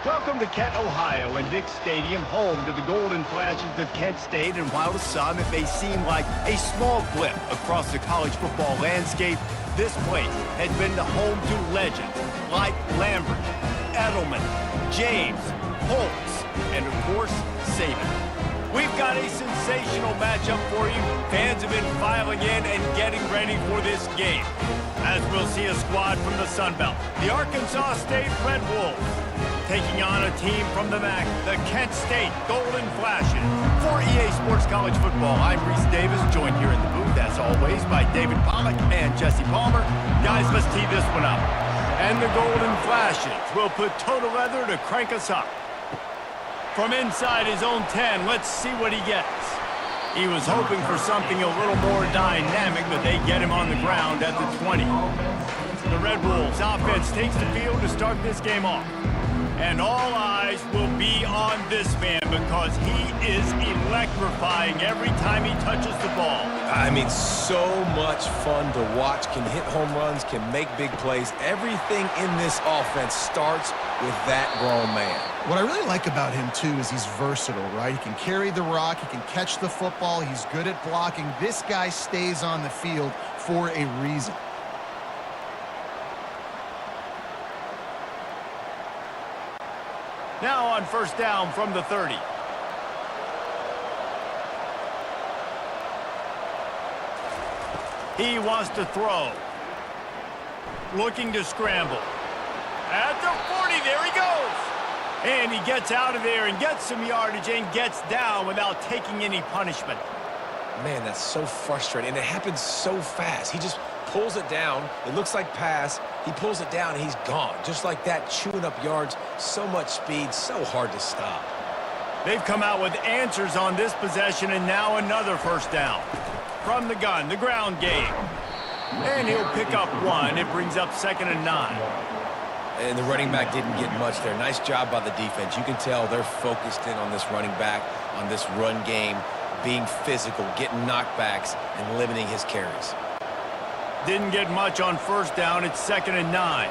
Welcome to Kent, Ohio, and Nick Stadium, home to the Golden Flashes of Kent State. And while to some it may seem like a small blip across the college football landscape, this place has been the home to legends like Lambert, Edelman, James, Holtz, and of course, Saban. We've got a sensational matchup for you. Fans have been filing in and getting ready for this game, as we'll see a squad from the Sun Belt, the Arkansas State Red Wolves, taking on a team from the MAC, the Kent State Golden Flashes. For EA Sports College Football, I'm Reese Davis, joined here in the booth, as always, by David Pollack and Jesse Palmer. Guys, let's tee this one up. And the Golden Flashes will put total leather to crank us up. From inside his own 10, let's see what he gets. He was hoping for something a little more dynamic, but they get him on the ground at the 20. The Red Wolves offense takes the field to start this game off. And all eyes will be on this man because he is electrifying every time he touches the ball. I mean, so much fun to watch. Can hit home runs, can make big plays. Everything in this offense starts with that grown man. What I really like about him, too, is he's versatile, right? He can carry the rock, he can catch the football, he's good at blocking. This guy stays on the field for a reason. Now on first down from the 30. He wants to throw. Looking to scramble. At the 40, there he goes. And he gets out of there and gets some yardage and gets down without taking any punishment. Man, that's so frustrating. And it happens so fast. He just pulls it down. It looks like pass. He pulls it down and he's gone. Just like that, chewing up yards. So much speed, so hard to stop. They've come out with answers on this possession, and now another first down. From the gun, the ground game. And he'll pick up one. It brings up 2nd and 9. And the running back didn't get much there. Nice job by the defense. You can tell they're focused in on this running back, on this run game, being physical, getting knockbacks, and limiting his carries. Didn't get much on first down. It's 2nd and 9.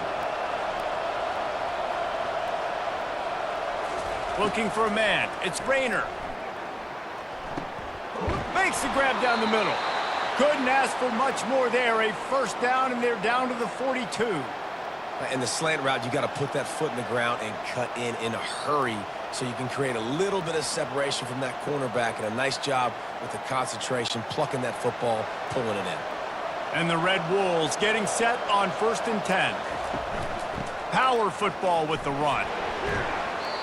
Looking for a man. It's Rayner. Makes the grab down the middle. Couldn't ask for much more there. A first down, and they're down to the 42. In the slant route, you got to put that foot in the ground and cut in a hurry so you can create a little bit of separation from that cornerback, and a nice job with the concentration, plucking that football, pulling it in. And the Red Wolves getting set on 1st and 10. Power football with the run.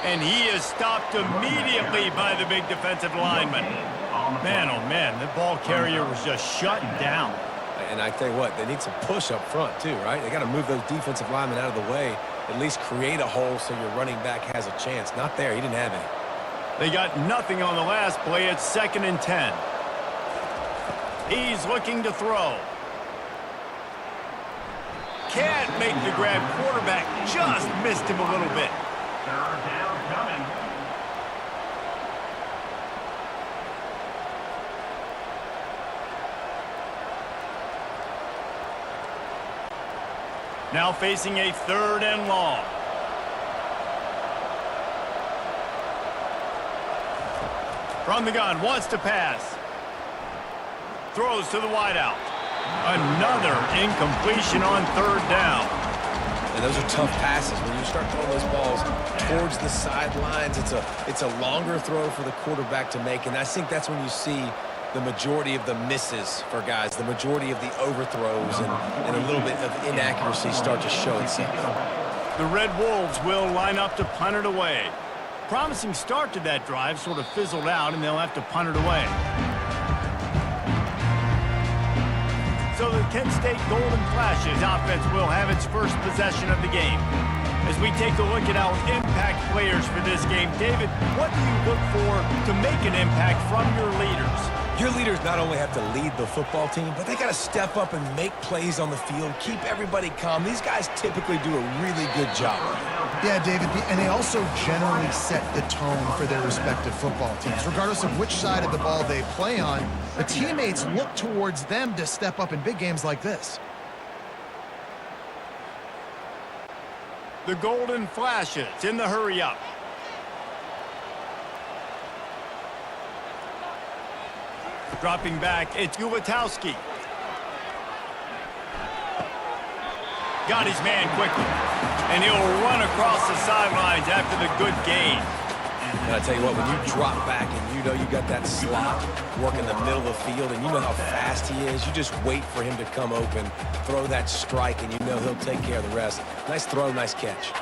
And he is stopped immediately by the big defensive lineman. Man, oh man, the ball carrier was just shut down. And I tell you what, they need some push up front too, right? They got to move those defensive linemen out of the way, at least create a hole so your running back has a chance. Not there, he didn't have any. They got nothing on the last play. It's 2nd and 10. He's looking to throw. Can't make the grab. Quarterback just missed him a little bit. Third down coming. Now facing a 3rd and long. From the gun, wants to pass. Throws to the wideout. Another incompletion on 3rd down. And those are tough passes. When you start throwing those balls towards the sidelines, it's a longer throw for the quarterback to make. And I think that's when you see the majority of the misses for guys, the majority of the overthrows and a little bit of inaccuracy start to show itself. The Red Wolves will line up to punt it away. Promising start to that drive, sort of fizzled out, and they'll have to punt it away. So the Kent State Golden Flashes offense will have its first possession of the game. As we take a look at our impact players for this game, David, what do you look for to make an impact from your leaders? Your leaders not only have to lead the football team, but they got to step up and make plays on the field, keep everybody calm. These guys typically do a really good job. Yeah, David, and they also generally set the tone for their respective football teams. Regardless of which side of the ball they play on, the teammates look towards them to step up in big games like this. The Golden Flashes in the hurry-up. Dropping back, it's Ulatowski. Got his man quickly. And he'll run across the sidelines after the good gain. And I tell you what, when you drop back and you know you got that slot working the middle of the field and you know how fast he is, you just wait for him to come open, throw that strike, and you know he'll take care of the rest. Nice throw, nice catch.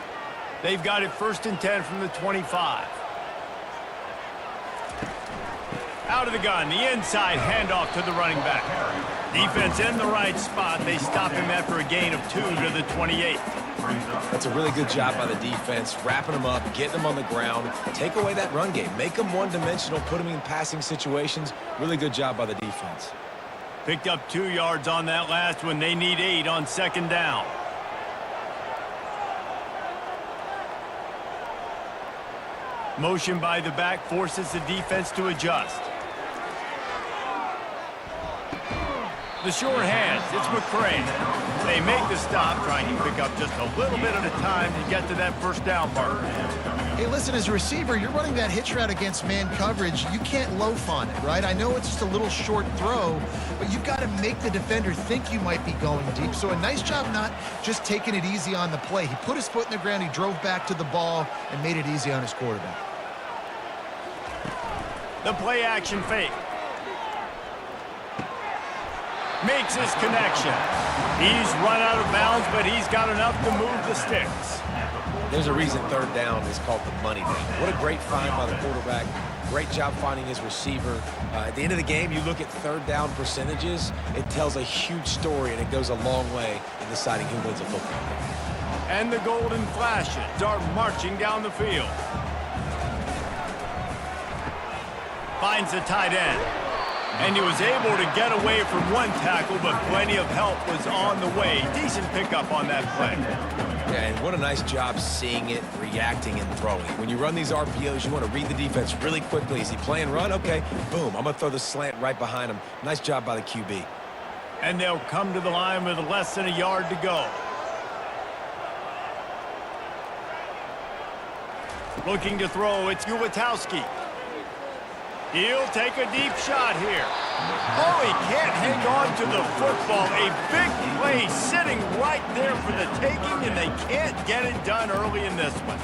They've got it 1st and 10 from the 25. Out of the gun, the inside handoff to the running back. Defense in the right spot. They stop him after a gain of 2 to the 28. That's a really good job by the defense, wrapping them up, getting them on the ground, take away that run game, make them one-dimensional, put them in passing situations. Really good job by the defense. Picked up 2 yards on that last one. They need 8 on 2nd down. Motion by the back forces the defense to adjust. The short hands, it's McCray. They make the stop, trying to pick up just a little bit at a time to get to that 1st down mark. Hey, listen, as a receiver, you're running that hitch route against man coverage. You can't loaf on it, right? I know it's just a little short throw, but you've got to make the defender think you might be going deep. So a nice job not just taking it easy on the play. He put his foot in the ground, he drove back to the ball, and made it easy on his quarterback. The play action fake. Makes his connection. He's run out of bounds, but he's got enough to move the sticks. There's a reason 3rd down is called the money down. What a great find by the quarterback. Great job finding his receiver. At the end of the game, you look at 3rd down percentages. It tells a huge story, and it goes a long way in deciding who wins a football game. And the Golden Flashes are marching down the field. Finds the tight end. And he was able to get away from one tackle, but plenty of help was on the way. Decent pickup on that play. Yeah, and what a nice job seeing it, reacting, and throwing. When you run these RPOs, you want to read the defense really quickly. Is he playing run? Okay, boom. I'm going to throw the slant right behind him. Nice job by the QB. And they'll come to the line with less than a yard to go. Looking to throw, it's Ulatowski. He'll take a deep shot here. Oh, he can't hang on to the football. A big play sitting right there for the taking, and they can't get it done early in this one.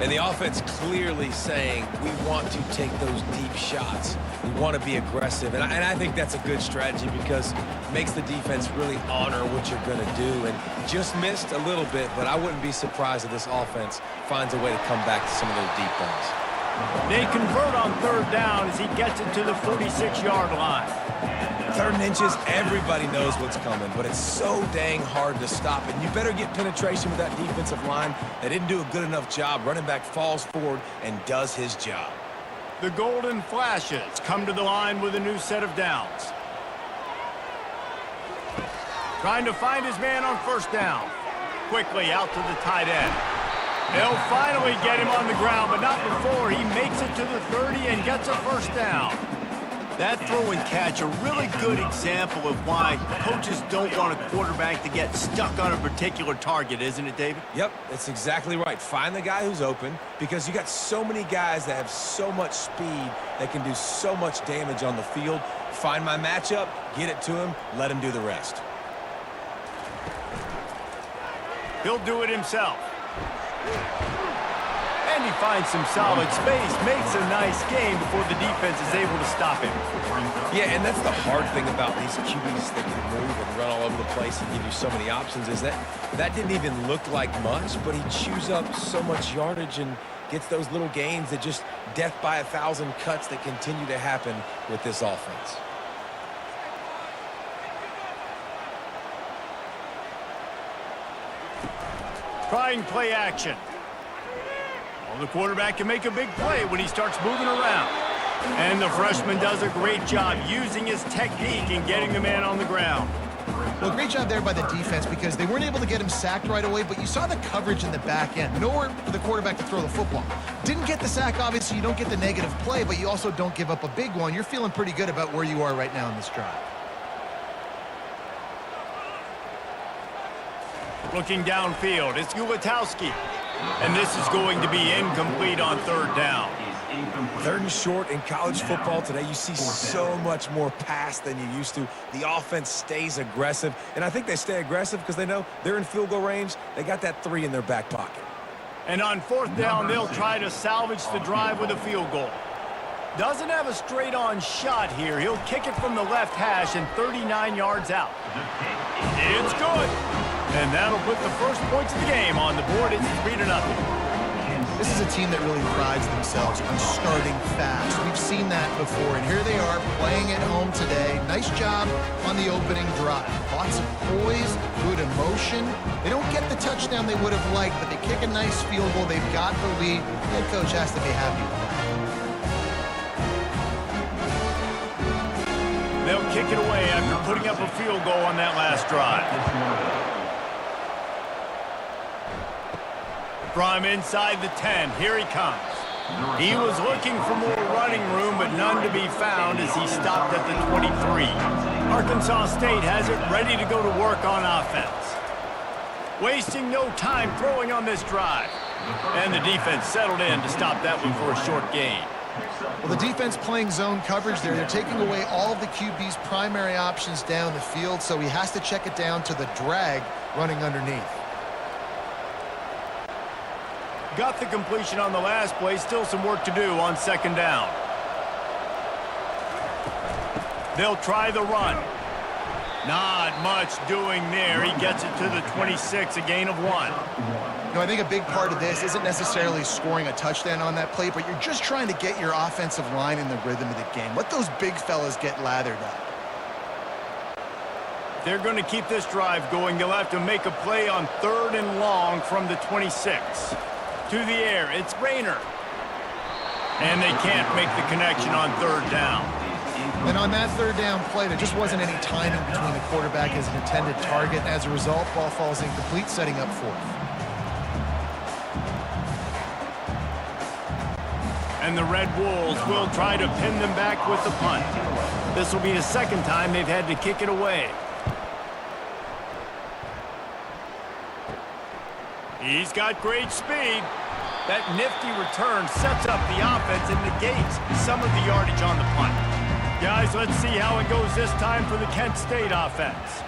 And the offense clearly saying, we want to take those deep shots. We want to be aggressive. And I think that's a good strategy because it makes the defense really honor what you're going to do. And just missed a little bit, but I wouldn't be surprised if this offense finds a way to come back to some of those deep balls. They convert on 3rd down as he gets it to the 46-yard line. 3rd and inches, everybody knows what's coming, but it's so dang hard to stop. And you better get penetration with that defensive line. They didn't do a good enough job. Running back falls forward and does his job. The Golden Flashes come to the line with a new set of downs. Trying to find his man on 1st down. Quickly out to the tight end. They'll finally get him on the ground, but not before he makes it to the 30 and gets a 1st down. That throw and catch, a really good example of why coaches don't want a quarterback to get stuck on a particular target, isn't it, David? Yep, that's exactly right. Find the guy who's open because you got so many guys that have so much speed that can do so much damage on the field. Find my matchup, get it to him, let him do the rest. He'll do it himself. And he finds some solid space, makes a nice game before the defense is able to stop him. Yeah, and that's the hard thing about these QBs that can move and run all over the place and give you so many options is that didn't even look like much, but he chews up so much yardage and gets those little gains that just death by 1,000 cuts that continue to happen with this offense. Trying play action. Well, the quarterback can make a big play when he starts moving around. And the freshman does a great job using his technique and getting the man on the ground. Well, great job there by the defense because they weren't able to get him sacked right away, but you saw the coverage in the back end. Nowhere for the quarterback to throw the football. Didn't get the sack, obviously. You don't get the negative play, but you also don't give up a big one. You're feeling pretty good about where you are right now in this drive. Looking downfield, it's Ulatowski. And this is going to be incomplete on third down. Third and short in college football today, you see so much more pass than you used to. The offense stays aggressive, and I think they stay aggressive because they know they're in field goal range. They got that 3 in their back pocket. And on fourth down, they'll try to salvage the drive with a field goal. Doesn't have a straight-on shot here. He'll kick it from the left hash and 39 yards out. It's good. And that'll put the first points of the game on the board. It's 3-0. This is a team that really prides themselves on starting fast. We've seen that before, and here they are playing at home today. Nice job on the opening drive. Lots of poise, good emotion. They don't get the touchdown they would have liked, but they kick a nice field goal. They've got the lead. The head coach has to be happy with that. They'll kick it away after putting up a field goal on that last drive. From inside the 10, here he comes. He was looking for more running room, but none to be found as he stopped at the 23. Arkansas State has it ready to go to work on offense. Wasting no time throwing on this drive. And the defense settled in to stop that one for a short gain. Well, the defense playing zone coverage there. They're taking away all of the QB's primary options down the field, so he has to check it down to the drag running underneath. Got the completion on the last play. Still some work to do on second down. They'll try the run. Not much doing there. He gets it to the 26, a gain of 1. You know, I think a big part of this isn't necessarily scoring a touchdown on that play, but you're just trying to get your offensive line in the rhythm of the game. Let those big fellas get lathered up. They're going to keep this drive going. They'll have to make a play on third and long from the 26. To the air, it's Rayner. And they can't make the connection on third down. And on that third down play, there just wasn't any timing between the quarterback and his intended target. And as a result, ball falls incomplete, setting up fourth. And the Red Wolves will try to pin them back with the punt. This will be the second time they've had to kick it away. He's got great speed. That nifty return sets up the offense and negates some of the yardage on the punt. Guys, let's see how it goes this time for the Kent State offense.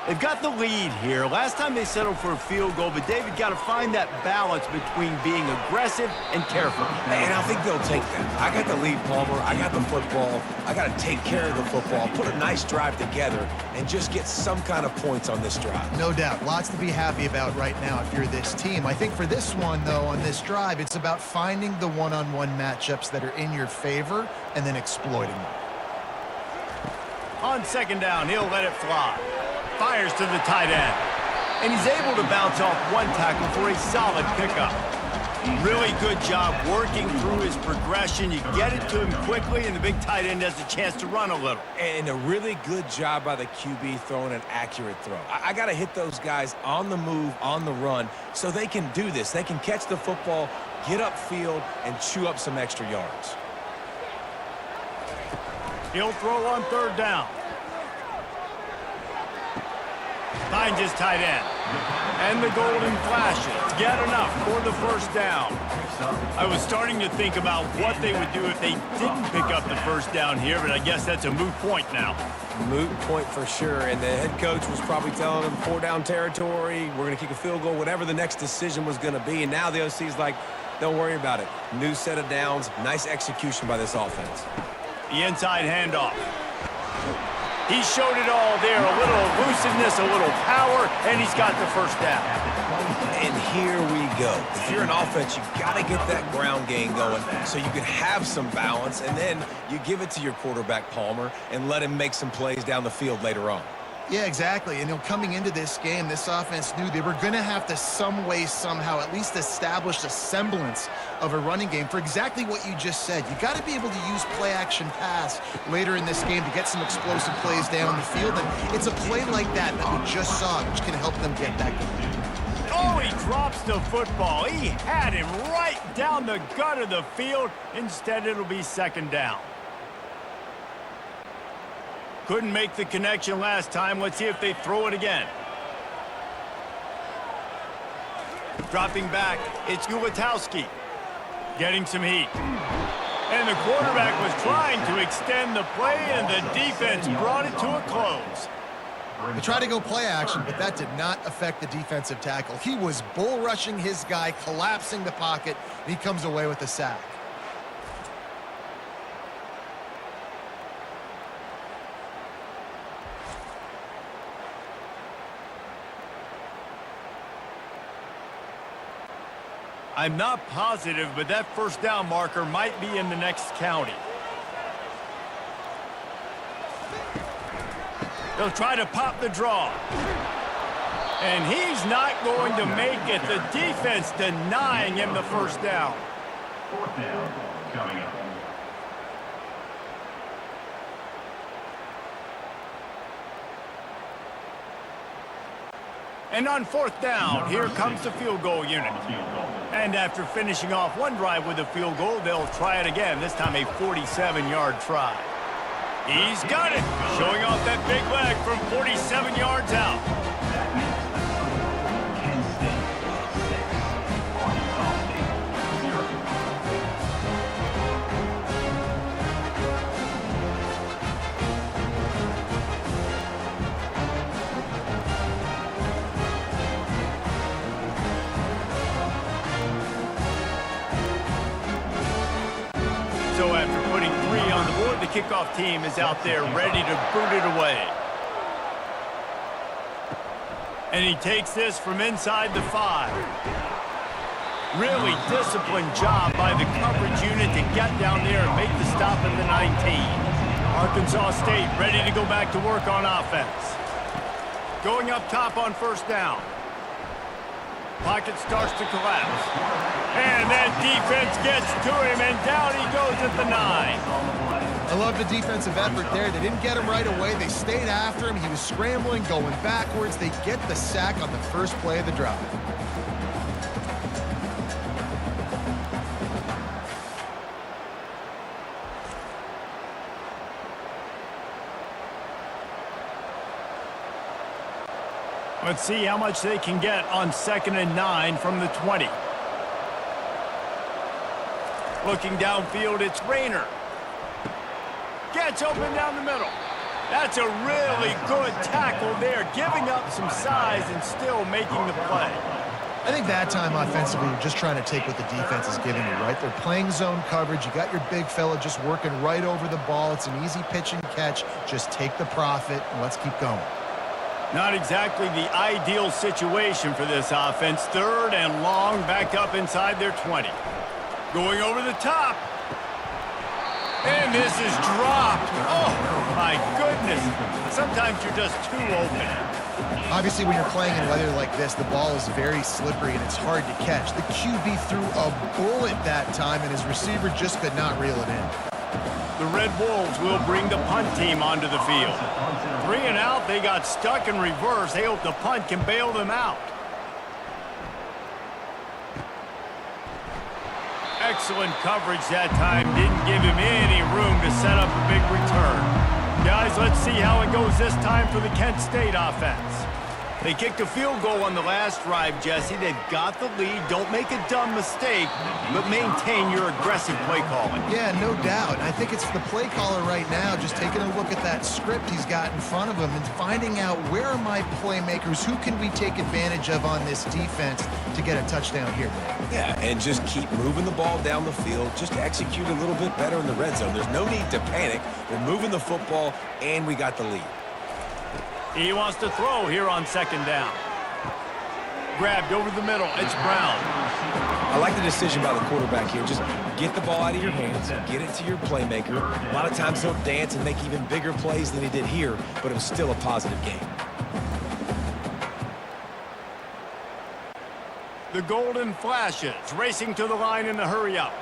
They've got the lead here. Last time they settled for a field goal, but David got to find that balance between being aggressive and careful. And I think they'll take that. I got the lead, Palmer. I got the football. I got to take care of the football, put a nice drive together, and just get some kind of points on this drive. No doubt. Lots to be happy about right now if you're this team. I think for this one, though, on this drive, it's about finding the one-on-one matchups that are in your favor and then exploiting them. On second down, he'll let it fly. Fires to the tight end. And he's able to bounce off one tackle for a solid pickup. Really good job working through his progression. You get it to him quickly, and the big tight end has a chance to run a little. And a really good job by the QB throwing an accurate throw. I got to hit those guys on the move, on the run, so they can do this. They can catch the football, get upfield, and chew up some extra yards. He'll throw on third down. Finds his tight end. And the golden flashes. Get enough for the first down. I was starting to think about what they would do if they didn't pick up the first down here, but I guess that's a moot point now. Moot point for sure, and the head coach was probably telling them 4-down territory, we're going to kick a field goal, whatever the next decision was going to be, and now the OC's like, don't worry about it. New set of downs, nice execution by this offense. The inside handoff. He showed it all there, a little elusiveness, a little power, and he's got the first down. And here we go. If you're an offense, you got to get that ground game going so you can have some balance, and then you give it to your quarterback, Palmer, and let him make some plays down the field later on. Yeah, exactly. And, you know, coming into this game, this offense knew they were going to have to some way, somehow, at least establish a semblance of a running game for exactly what you just said. You got to be able to use play-action pass later in this game to get some explosive plays down the field. And it's a play like that that we just saw, which can help them get that going. Oh, he drops the football. He had him right down the gut of the field. Instead, it'll be second down. Couldn't make the connection last time. Let's see if they throw it again. Dropping back, it's Ulatowski. Getting some heat. And the quarterback was trying to extend the play, and the defense brought it to a close. They tried to go play action, but that did not affect the defensive tackle. He was bull rushing his guy, collapsing the pocket, and he comes away with the sack. I'm not positive, but that first down marker might be in the next county. They'll try to pop the draw. And he's not going to make it. The defense denying him the first down. Fourth down coming up. And on fourth down, here comes the field goal unit. And after finishing off one drive with a field goal, they'll try it again, this time a 47-yard try. He's got it, showing off that big leg from 47 yards out. Kent State 6, Arkansas State 0. So after putting 3 on the board, the kickoff team is out there ready to boot it away. And he takes this from inside the 5. Really disciplined job by the coverage unit to get down there and make the stop at the 19. Arkansas State ready to go back to work on offense. Going up top on first down. Pocket starts to collapse. And that defense gets to him, and down he goes at the 9. I love the defensive effort there. They didn't get him right away. They stayed after him. He was scrambling, going backwards. They get the sack on the first play of the drive. Let's see how much they can get on 2nd and 9 from the 20. Looking downfield, it's Rayner. Gets open down the middle. That's a really good tackle there, giving up some size and still making the play. I think that time offensively, you're just trying to take what the defense is giving you, right? They're playing zone coverage. You got your big fella just working right over the ball. It's an easy pitch and catch. Just take the profit and let's keep going. Not exactly the ideal situation for this offense. 3rd and long, back up inside their 20. Going over the top. And this is dropped. Oh, my goodness. Sometimes you're just too open. Obviously, when you're playing in weather like this, the ball is very slippery and it's hard to catch. The QB threw a bullet that time, and his receiver just could not reel it in. The Red Wolves will bring the punt team onto the field. 3 and out, they got stuck in reverse. They hope the punt can bail them out. Excellent coverage that time. Didn't give him any room to set up a big return. Guys, let's see how it goes this time for the Kent State offense. They kicked a field goal on the last drive, Jesse. They've got the lead. Don't make a dumb mistake, but maintain your aggressive play calling. Yeah, no doubt. I think it's the play caller right now just taking a look at that script he's got in front of him and finding out where are my playmakers, who can we take advantage of on this defense to get a touchdown here. Yeah, and just keep moving the ball down the field. Just execute a little bit better in the red zone. There's no need to panic. We're moving the football, and we got the lead. He wants to throw here on 2nd down. Grabbed over the middle. It's Brown. I like the decision by the quarterback here. Just get the ball out of your hands, get it to your playmaker. A lot of times he'll dance and make even bigger plays than he did here, but it was still a positive game. The Golden Flashes racing to the line in the hurry-up.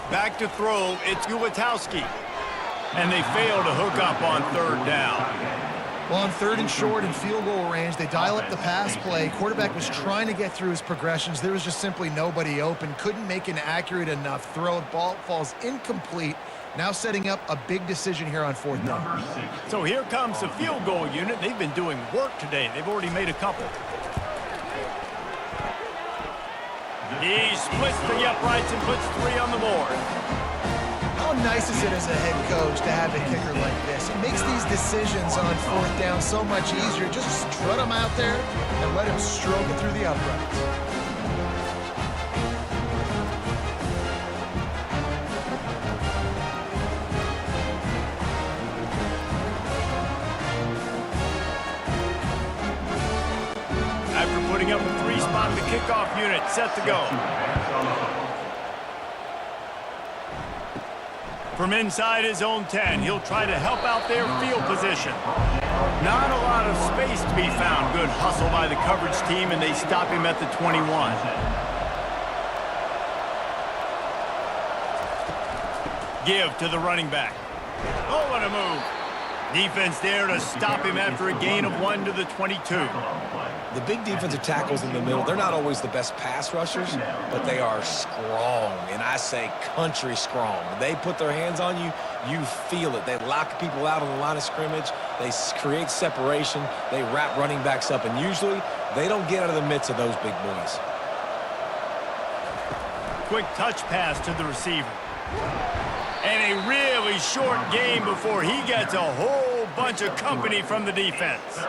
Back to throw, it's Ulatowski. And they fail to hook up on 3rd down. Well, on 3rd and short and field goal range, they dial up the pass play. Quarterback was trying to get through his progressions. There was just simply nobody open. Couldn't make an accurate enough throw. Ball falls incomplete. Now setting up a big decision here on 4th down. Number 6. So here comes the field goal unit. They've been doing work today. They've already made a couple. He splits the uprights and puts 3 on the board. How nice is it as a head coach to have a kicker like this? It makes these decisions on 4th down so much easier. Just strut him out there and let him stroke it through the uprights. After putting up a 3-spot, the kickoff unit set to go. From inside his own 10, he'll try to help out their field position. Not a lot of space to be found. Good hustle by the coverage team, and they stop him at the 21. Give to the running back. Oh, what a move. Defense there to stop him after a gain of 1 to the 22. The big defensive tackles in the middle, they're not always the best pass rushers, but they are strong, and I say country strong. They put their hands on you, you feel it. They lock people out on the line of scrimmage. They create separation. They wrap running backs up, and usually they don't get out of the midst of those big boys. Quick touch pass to the receiver. And a really short game before he gets a whole bunch of company from the defense.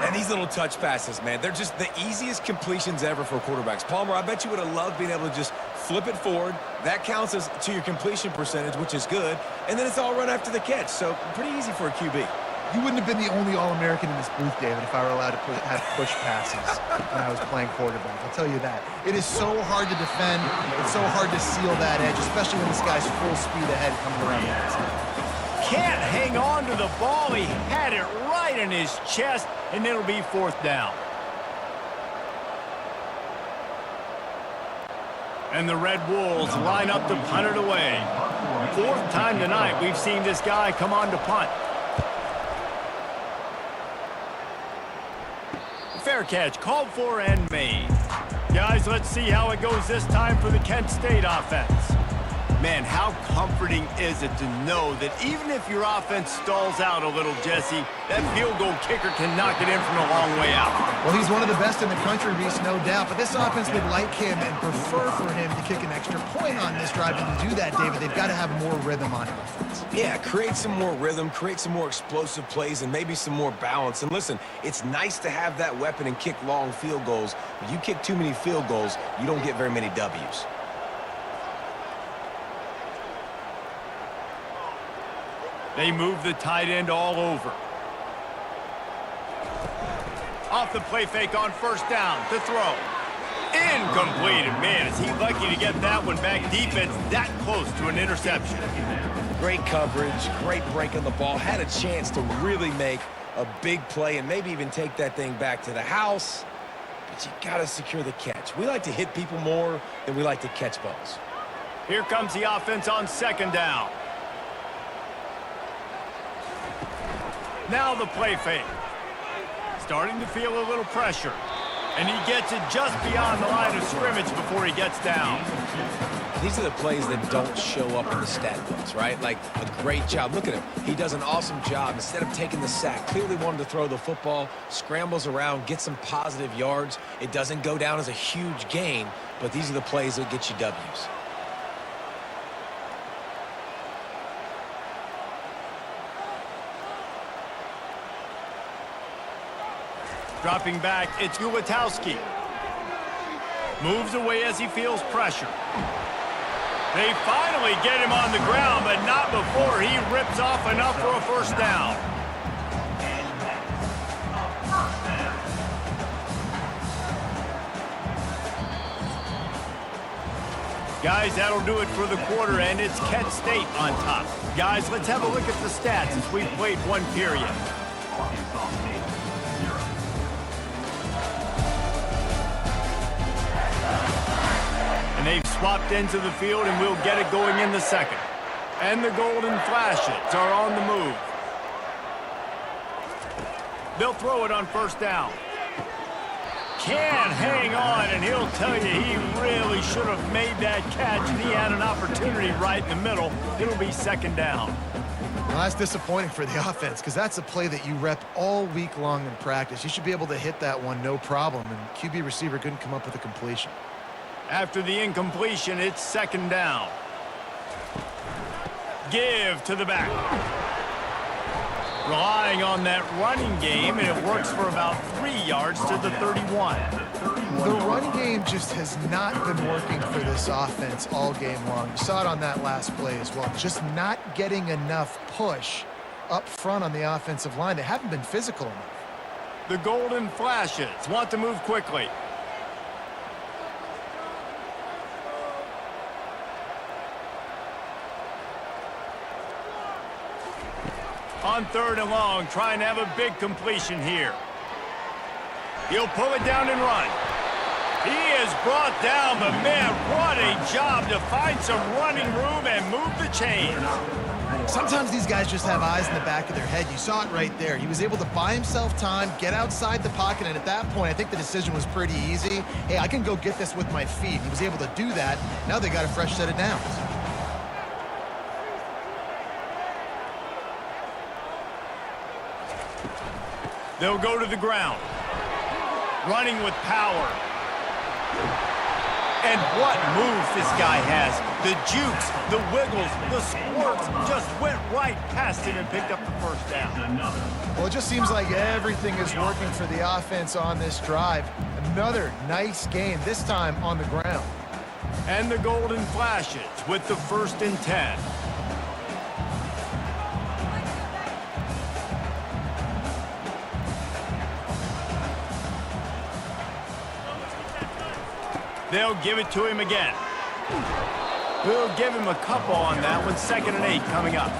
And these little touch passes, man, they're just the easiest completions ever for quarterbacks. Palmer, I bet you would have loved being able to just flip it forward. That counts as to your completion percentage, which is good. And then it's all run after the catch. So pretty easy for a QB. You wouldn't have been the only All-American in this booth, David, if I were allowed to have push passes when I was playing quarterback. I'll tell you that. It is so hard to defend. It's so hard to seal that edge, especially when this guy's full speed ahead coming around the outside. Can't hang on to the ball. He had it right in his chest, and it'll be 4th down. And the Red Wolves line up to punt it away. 4th time tonight we've seen this guy come on to punt. Fair catch, called for and made. Guys, let's see how it goes this time for the Kent State offense. Man, how comforting is it to know that even if your offense stalls out a little, Jesse, that field goal kicker can knock it in from a long way out. Well, he's one of the best in the country, Reese, no doubt. But this offense would like him and prefer for him to kick an extra point on this drive. And to do that, David, they've got to have more rhythm on offense. Yeah, create some more rhythm, create some more explosive plays, and maybe some more balance. And listen, it's nice to have that weapon and kick long field goals. But you kick too many field goals, you don't get very many W's. They move the tight end all over. Off the play fake on 1st down to throw. Incomplete. And man, is he lucky to get that one back. Defense that close to an interception. Great coverage, great break on the ball. Had a chance to really make a big play and maybe even take that thing back to the house. But you got to secure the catch. We like to hit people more than we like to catch balls. Here comes the offense on 2nd down. Now the play fake. Starting to feel a little pressure. And he gets it just beyond the line of scrimmage before he gets down. These are the plays that don't show up in the stat books, right? Like a great job. Look at him. He does an awesome job. Instead of taking the sack, clearly wanted to throw the football, scrambles around, gets some positive yards. It doesn't go down as a huge gain, but these are the plays that get you W's. Dropping back, it's Ulatowski. Moves away as he feels pressure. They finally get him on the ground, but not before he rips off enough for a 1st down. Guys, that'll do it for the quarter, and it's Kent State on top. Guys, let's have a look at the stats as we've played 1 period. And they've swapped ends of the field, and we'll get it going in the 2nd. And the Golden Flashes are on the move. They'll throw it on 1st down. Can hang on, and he'll tell you, he really should have made that catch, and he had an opportunity right in the middle. It'll be second down. Well, that's disappointing for the offense because that's a play that you rep all week long in practice. You should be able to hit that one no problem, and QB receiver couldn't come up with a completion. After the incompletion, it's second down. Give to the back. Relying on that running game, and it works for about 3 yards to the 31. The run game just has not been working for this offense all game long. You saw it on that last play as well. Just not getting enough push up front on the offensive line. They haven't been physical enough. The Golden Flashes want to move quickly. On third and long, trying to have a big completion here. He'll pull it down and run. He is brought down, but man, what a job to find some running room and move the chains. Sometimes these guys just have eyes in the back of their head. You saw it right there. He was able to buy himself time, get outside the pocket, and at that point, I think the decision was pretty easy. Hey, I can go get this with my feet. He was able to do that. Now they got a fresh set of downs. They'll go to the ground. Running with power. And what moves this guy has. The jukes, the wiggles, the squirts just went right past him and picked up the first down. Well, it just seems like everything is working for the offense on this drive. Another nice game, this time on the ground. And the Golden Flashes with the 1st and 10. They'll give it to him again. We'll give him a couple on that one. 2nd and 8 coming up.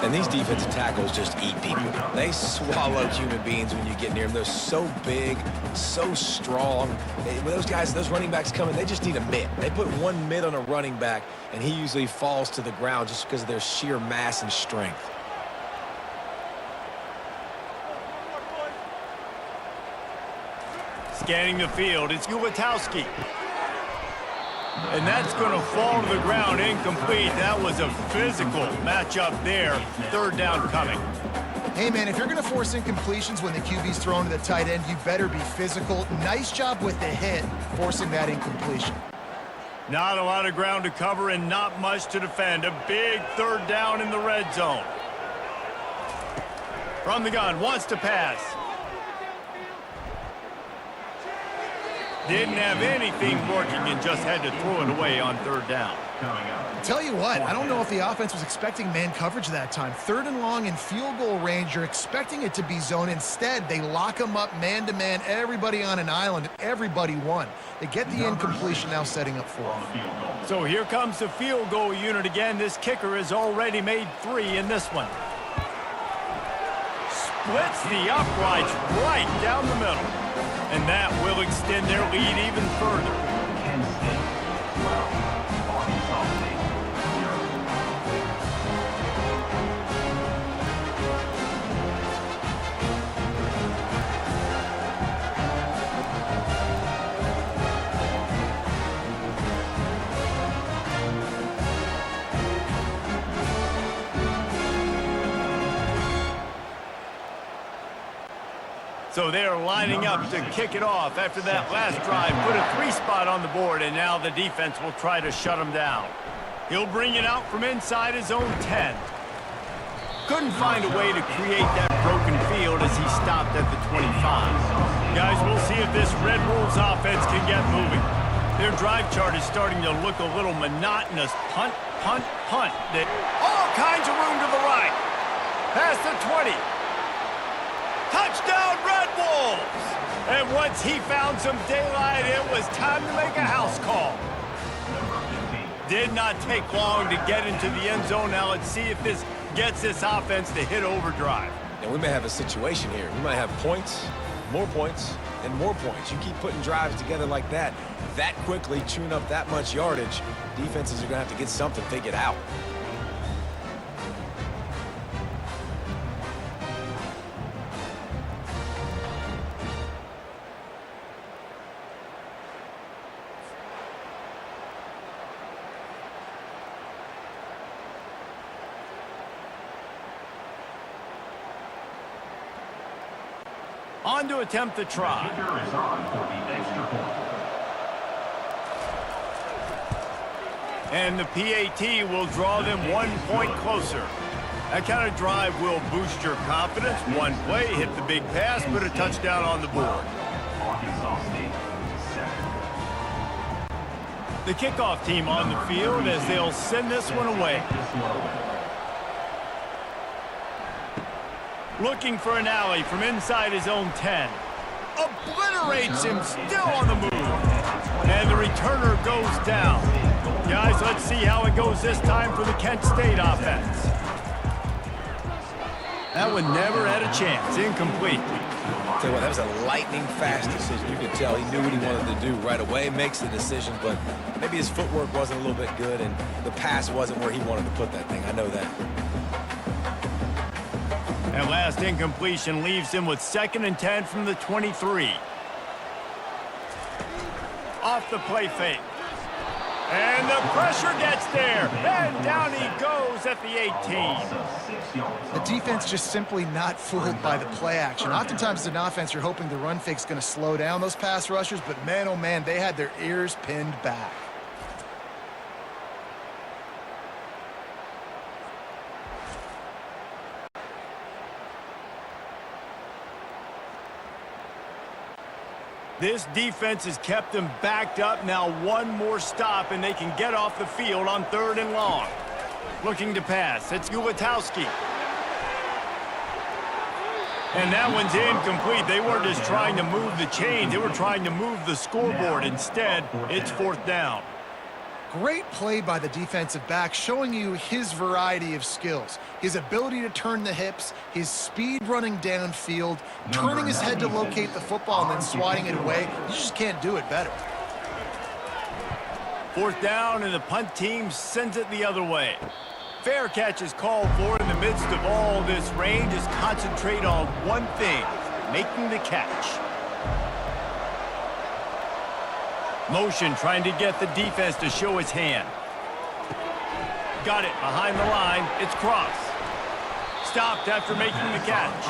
And these defensive tackles just eat people. They swallow human beings when you get near them. They're so big, so strong. When those guys, those running backs come in, they just need a mitt. They put one mitt on a running back, and he usually falls to the ground just because of their sheer mass and strength. Scanning the field, it's Ulatowski. And that's going to fall to the ground, incomplete. That was a physical matchup there. 3rd down coming. Hey, man, if you're going to force incompletions when the QB's thrown to the tight end, you better be physical. Nice job with the hit, forcing that incompletion. Not a lot of ground to cover and not much to defend. A big 3rd down in the red zone. From the gun, wants to pass. Didn't have anything working and just had to throw it away on 3rd down. Tell you what, I don't know if the offense was expecting man coverage that time. 3rd and long in field goal range, you're expecting it to be zone. Instead, they lock them up man-to-man, everybody on an island, and everybody won. They get the incompletion, now setting up 4th. So here comes the field goal unit again. This kicker has already made 3 in this one. Splits the uprights right down the middle. And that will extend their lead even further. Kent State 12, Arkansas State 0. So they are lining up to kick it off after that last drive. Put a 3 spot on the board, and now the defense will try to shut him down. He'll bring it out from inside his own 10. Couldn't find a way to create that broken field as he stopped at the 25. Guys, we'll see if this Red Wolves offense can get moving. Their drive chart is starting to look a little monotonous. Punt, punt, punt. All kinds of room to the right. Past the 20. Touchdown, Red Wolves! And once he found some daylight, it was time to make a house call. Did not take long to get into the end zone. Now let's see if this gets this offense to hit overdrive. And we may have a situation here. We might have points, and more points. You keep putting drives together like that quickly, chewing up that much yardage, defenses are going to have to get something figured out. On to attempt the try. Kicker is on for the extra point. And the PAT will draw them 1 point closer. That kind of drive will boost your confidence. One play, hit the big pass, put a touchdown on the board. Arkansas State, 7. The kickoff team on the field as they'll send this one away. Looking for an alley from inside his own 10. Obliterates him, still on the move. And the returner goes down. Guys, let's see how it goes this time for the Kent State offense. That one never had a chance. Incomplete. Tell you what, that was a lightning-fast decision. You could tell he knew what he wanted to do right away, makes the decision, but maybe his footwork wasn't a little bit good, and the pass wasn't where he wanted to put that thing. I know that. And last incompletion leaves him with 2nd and 10 from the 23. Off the play fake. And the pressure gets there. And down he goes at the 18. The defense just simply not fooled by the play action. Oftentimes as an offense, you're hoping the run fake's going to slow down those pass rushers, but man, oh man, they had their ears pinned back. This defense has kept them backed up. Now one more stop, and they can get off the field on 3rd and long. Looking to pass. It's Ulatowski. And that one's incomplete. They weren't just trying to move the chains. They were trying to move the scoreboard. Instead, it's 4th down. Great play by the defensive back, showing you his variety of skills. His ability to turn the hips, his speed running downfield, turning his head to locate the football and then swatting it away. You just can't do it better. 4th down, and the punt team sends it the other way. Fair catch is called for. In the midst of all this rain, just concentrate on one thing, making the catch. Motion trying to get the defense to show his hand. Got it behind the line. It's Cross. Stopped after making the catch.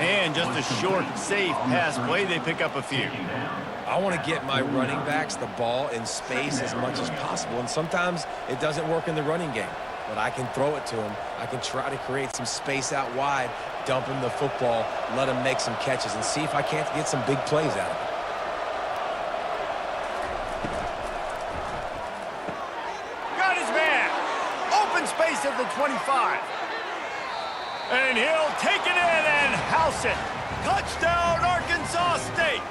And just a short, safe pass play. They pick up a few. I want to get my running backs the ball in space as much as possible, and sometimes it doesn't work in the running game. But I can throw it to him. I can try to create some space out wide, dump him the football, let him make some catches, and see if I can't get some big plays out of it. Space at the 25. And he'll take it in and house it. Touchdown, Arkansas State.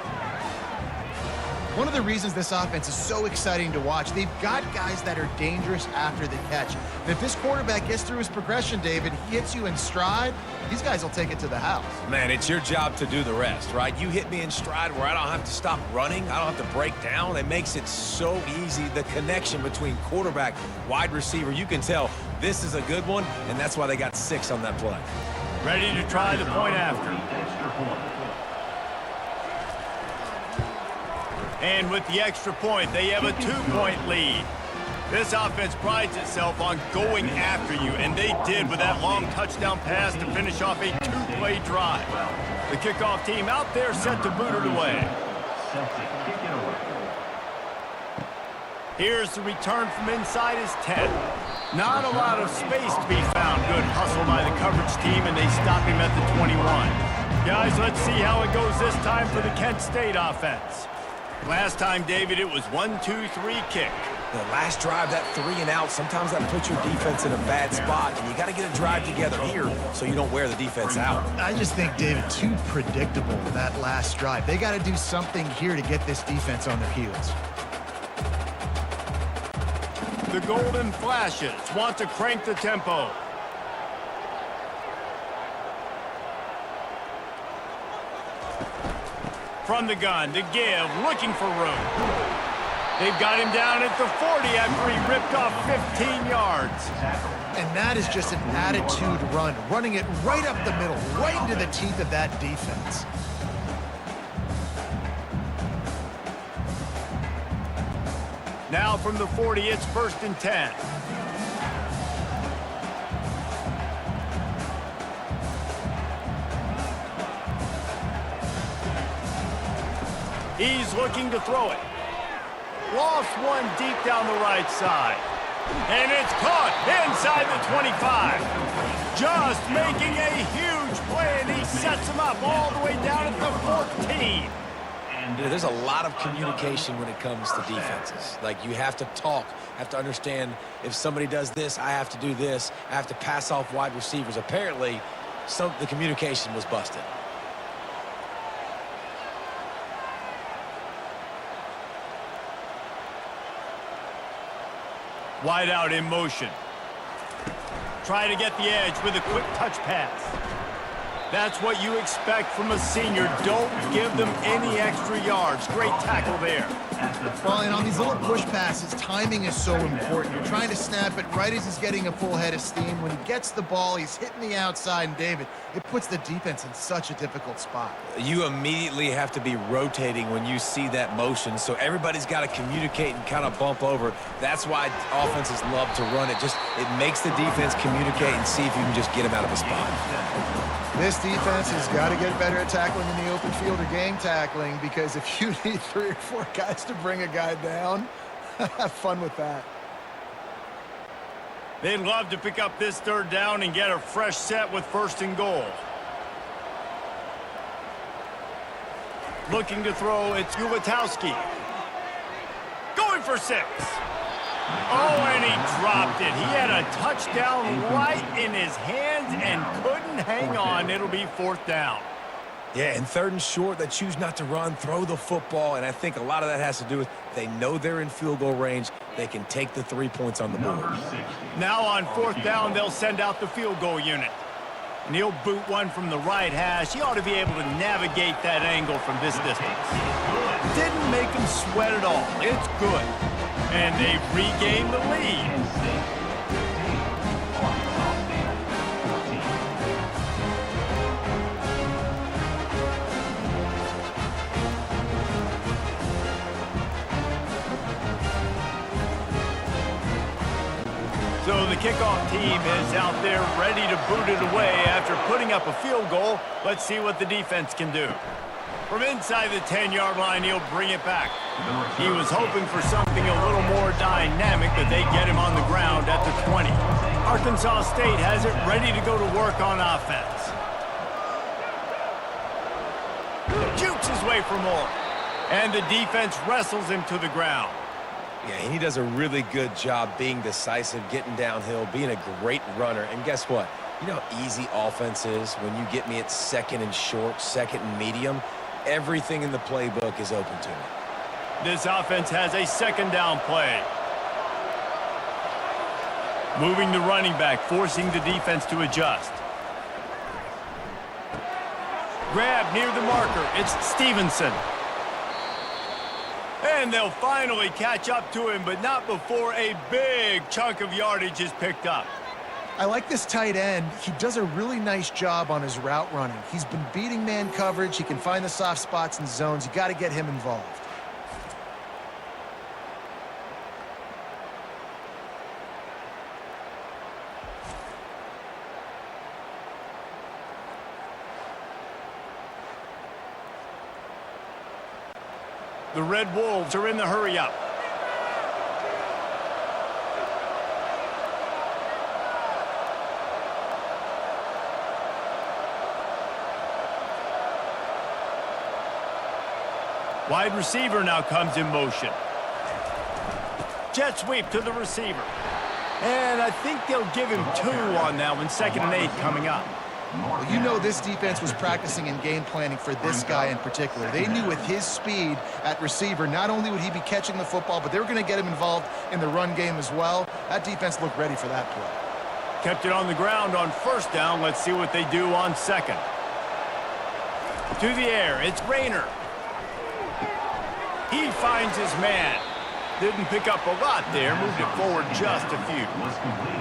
One of the reasons this offense is so exciting to watch, they've got guys that are dangerous after the catch. And if this quarterback gets through his progression, David, he hits you in stride, these guys will take it to the house. Man, it's your job to do the rest, right? You hit me in stride where I don't have to stop running. I don't have to break down. It makes it so easy. The connection between quarterback, wide receiver, you can tell this is a good one, and that's why they got 6 on that play. Ready to try the point after. And with the extra point, they have a 2-point lead. This offense prides itself on going after you, and they did with that long touchdown pass to finish off a 2-play drive. The kickoff team out there set to boot it away. Here's the return from inside his 10. Not a lot of space to be found. Good hustle by the coverage team, and they stop him at the 21. Guys, let's see how it goes this time for the Kent State offense. Last time, David, it was 1-2-3 kick. The last drive, that 3 and out, sometimes that puts your defense in a bad spot, and you got to get a drive together here so you don't wear the defense out. I just think, David, too predictable that last drive. They got to do something here to get this defense on their heels. The Golden Flashes want to crank the tempo. From the gun, to give, looking for room. They've got him down at the 40 after he ripped off 15 yards. And that is just an attitude run, running it right up the middle, right into the teeth of that defense. Now from the 40, it's 1st and 10. He's looking to throw it. Lost one deep down the right side. And it's caught inside the 25. Just making a huge play, and he sets him up all the way down at the 14. There's a lot of communication when it comes to defenses. Like, you have to talk, have to understand if somebody does this, I have to do this. I have to pass off wide receivers. Apparently, the communication was busted. Wide out in motion. Try to get the edge with a quick touch pass. That's what you expect from a senior. Don't give them any extra yards. Great tackle there. Well, and on these little push passes, timing is so important. You're trying to snap it right as he's getting a full head of steam. When he gets the ball, he's hitting the outside, and David, it puts the defense in such a difficult spot. You immediately have to be rotating when you see that motion, so everybody's got to communicate and kind of bump over. That's why offenses love to run it. It makes the defense communicate and see if you can just get him out of a spot. This defense has got to get better at tackling in the open field or game tackling, because if you need 3 or 4 guys to bring a guy down, have fun with that. They'd love to pick up this 3rd down and get a fresh set with 1st and goal. Looking to throw, it's Ulatowski. Going for 6. Oh, and he dropped it. He had a touchdown right in his hands and couldn't hang on. It'll be 4th down. Yeah, and 3rd and short, they choose not to run, throw the football, and I think a lot of that has to do with they know they're in field goal range. They can take the 3 points on the board. Now on 4th down, they'll send out the field goal unit. And he'll boot one from the right hash. He ought to be able to navigate that angle from this distance. Didn't make him sweat at all. It's good. And they've regained the lead. So the kickoff team is out there ready to boot it away after putting up a field goal. Let's see what the defense can do. From inside the 10-yard line, he'll bring it back. He was hoping for something a little more dynamic, but they get him on the ground at the 20. Arkansas State has it ready to go to work on offense. Jukes his way for more. And the defense wrestles him to the ground. Yeah, and he does a really good job being decisive, getting downhill, being a great runner. And guess what? You know how easy offense is when you get me at 2nd and short, 2nd and medium? Everything in the playbook is open to me. This offense has a 2nd down play. Moving the running back, forcing the defense to adjust. Grab near the marker. It's Stevenson. And they'll finally catch up to him, but not before a big chunk of yardage is picked up. I like this tight end. He does a really nice job on his route running. He's been beating man coverage. He can find the soft spots and zones. You got to get him involved. The Red Wolves are in the hurry-up. Wide receiver now comes in motion. Jet sweep to the receiver. And I think they'll give him 2 on that one. 2nd and 8 coming up. Well, you know this defense was practicing and game planning for this guy in particular. They knew with his speed at receiver, not only would he be catching the football, but they were going to get him involved in the run game as well. That defense looked ready for that play. Kept it on the ground on 1st down. Let's see what they do on 2nd. To the air, it's Rayner. He finds his man. Didn't pick up a lot there, moved it forward just a few.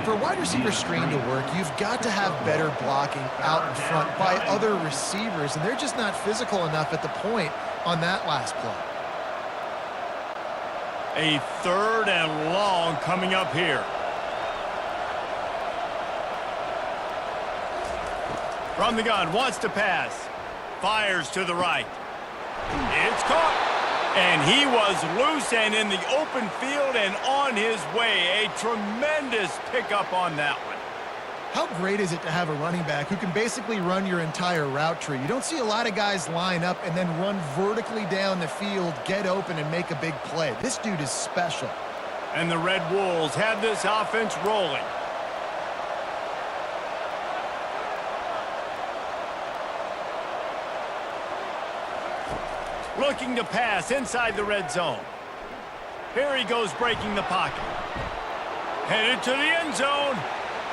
For a wide receiver screen to work, you've got to have better blocking out in front by other receivers, and they're just not physical enough at the point on that last play. A 3rd and long coming up here. From the gun, wants to pass. Fires to the right. It's caught. And he was loose and in the open field and on his way. A tremendous pickup on that one. How great is it to have a running back who can basically run your entire route tree? You don't see a lot of guys line up and then run vertically down the field, get open, and make a big play. This dude is special. And the Red Wolves have this offense rolling. Looking to pass inside the red zone. Here he goes breaking the pocket. Headed to the end zone.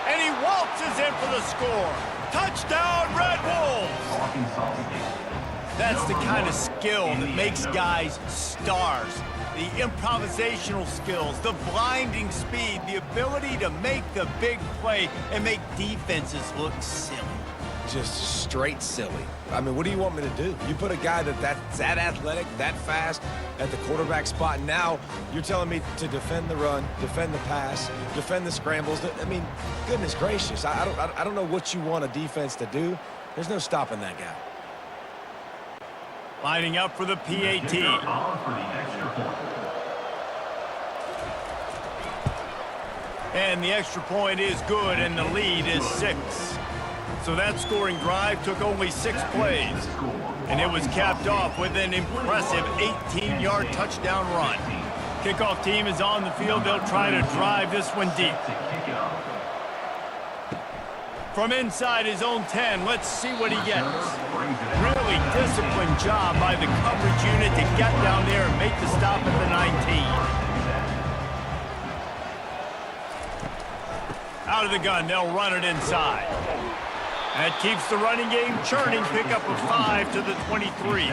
And he waltzes in for the score. Touchdown, Red Wolves! Arkansas State. That's the kind of skill that makes guys stars. The improvisational skills, the blinding speed, the ability to make the big play and make defenses look silly. Just straight silly. I mean, what do you want me to do? You put a guy that's that athletic, that fast at the quarterback spot, and now you're telling me to defend the run, defend the pass, defend the scrambles. I mean, goodness gracious. I don't know what you want a defense to do. There's no stopping that guy. Lining up for the PAT. On for the extra point. And the extra point is good, and the lead is 6. So that scoring drive took only 6 plays. And it was capped off with an impressive 18-yard touchdown run. Kickoff team is on the field. They'll try to drive this one deep. To kick it off. From inside his own 10, let's see what he gets. Brings it in. Really disciplined job by the coverage unit to get down there and make the stop at the 19. Out of the gun, they'll run it inside. That keeps the running game churning. Pickup of 5 to the 23.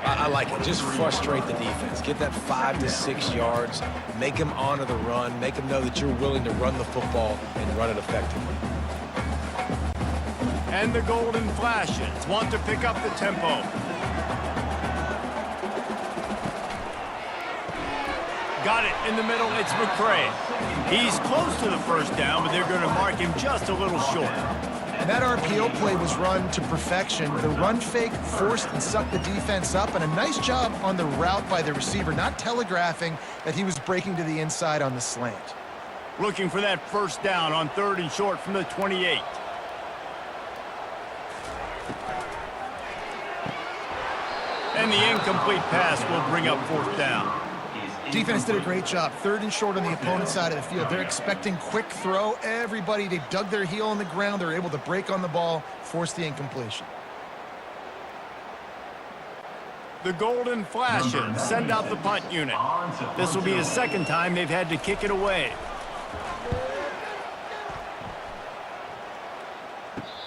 I like it. Just frustrate the defense. Get that 5 to 6 yards. Make them honor the run. Make them know that you're willing to run the football and run it effectively. And the Golden Flashes want to pick up the tempo. Got it in the middle. It's McCray. He's close to the first down, but they're going to mark him just a little short. And that RPO play was run to perfection. The run fake forced and sucked the defense up, and a nice job on the route by the receiver, not telegraphing that he was breaking to the inside on the slant. Looking for that first down on 3rd and short from the 28. And the incomplete pass will bring up 4th down. Defense did a great job. 3rd and short on the opponent's side of the field. They're expecting quick throw. Everybody, they dug their heel on the ground. They're able to break on the ball, force the incompletion. The Golden Flashes send out the punt unit. This will be the 2nd time they've had to kick it away.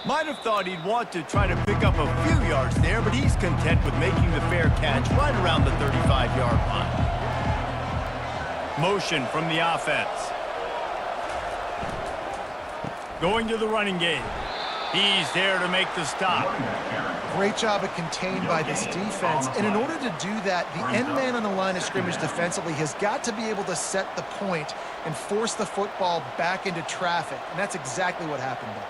Might have thought he'd want to try to pick up a few yards there, but he's content with making the fair catch right around the 35-yard line. Motion from the offense. Going to the running game. He's there to make the stop. Great job of contained by this defense. And in order to do that, the end man on the line of scrimmage defensively has got to be able to set the point and force the football back into traffic. And that's exactly what happened there.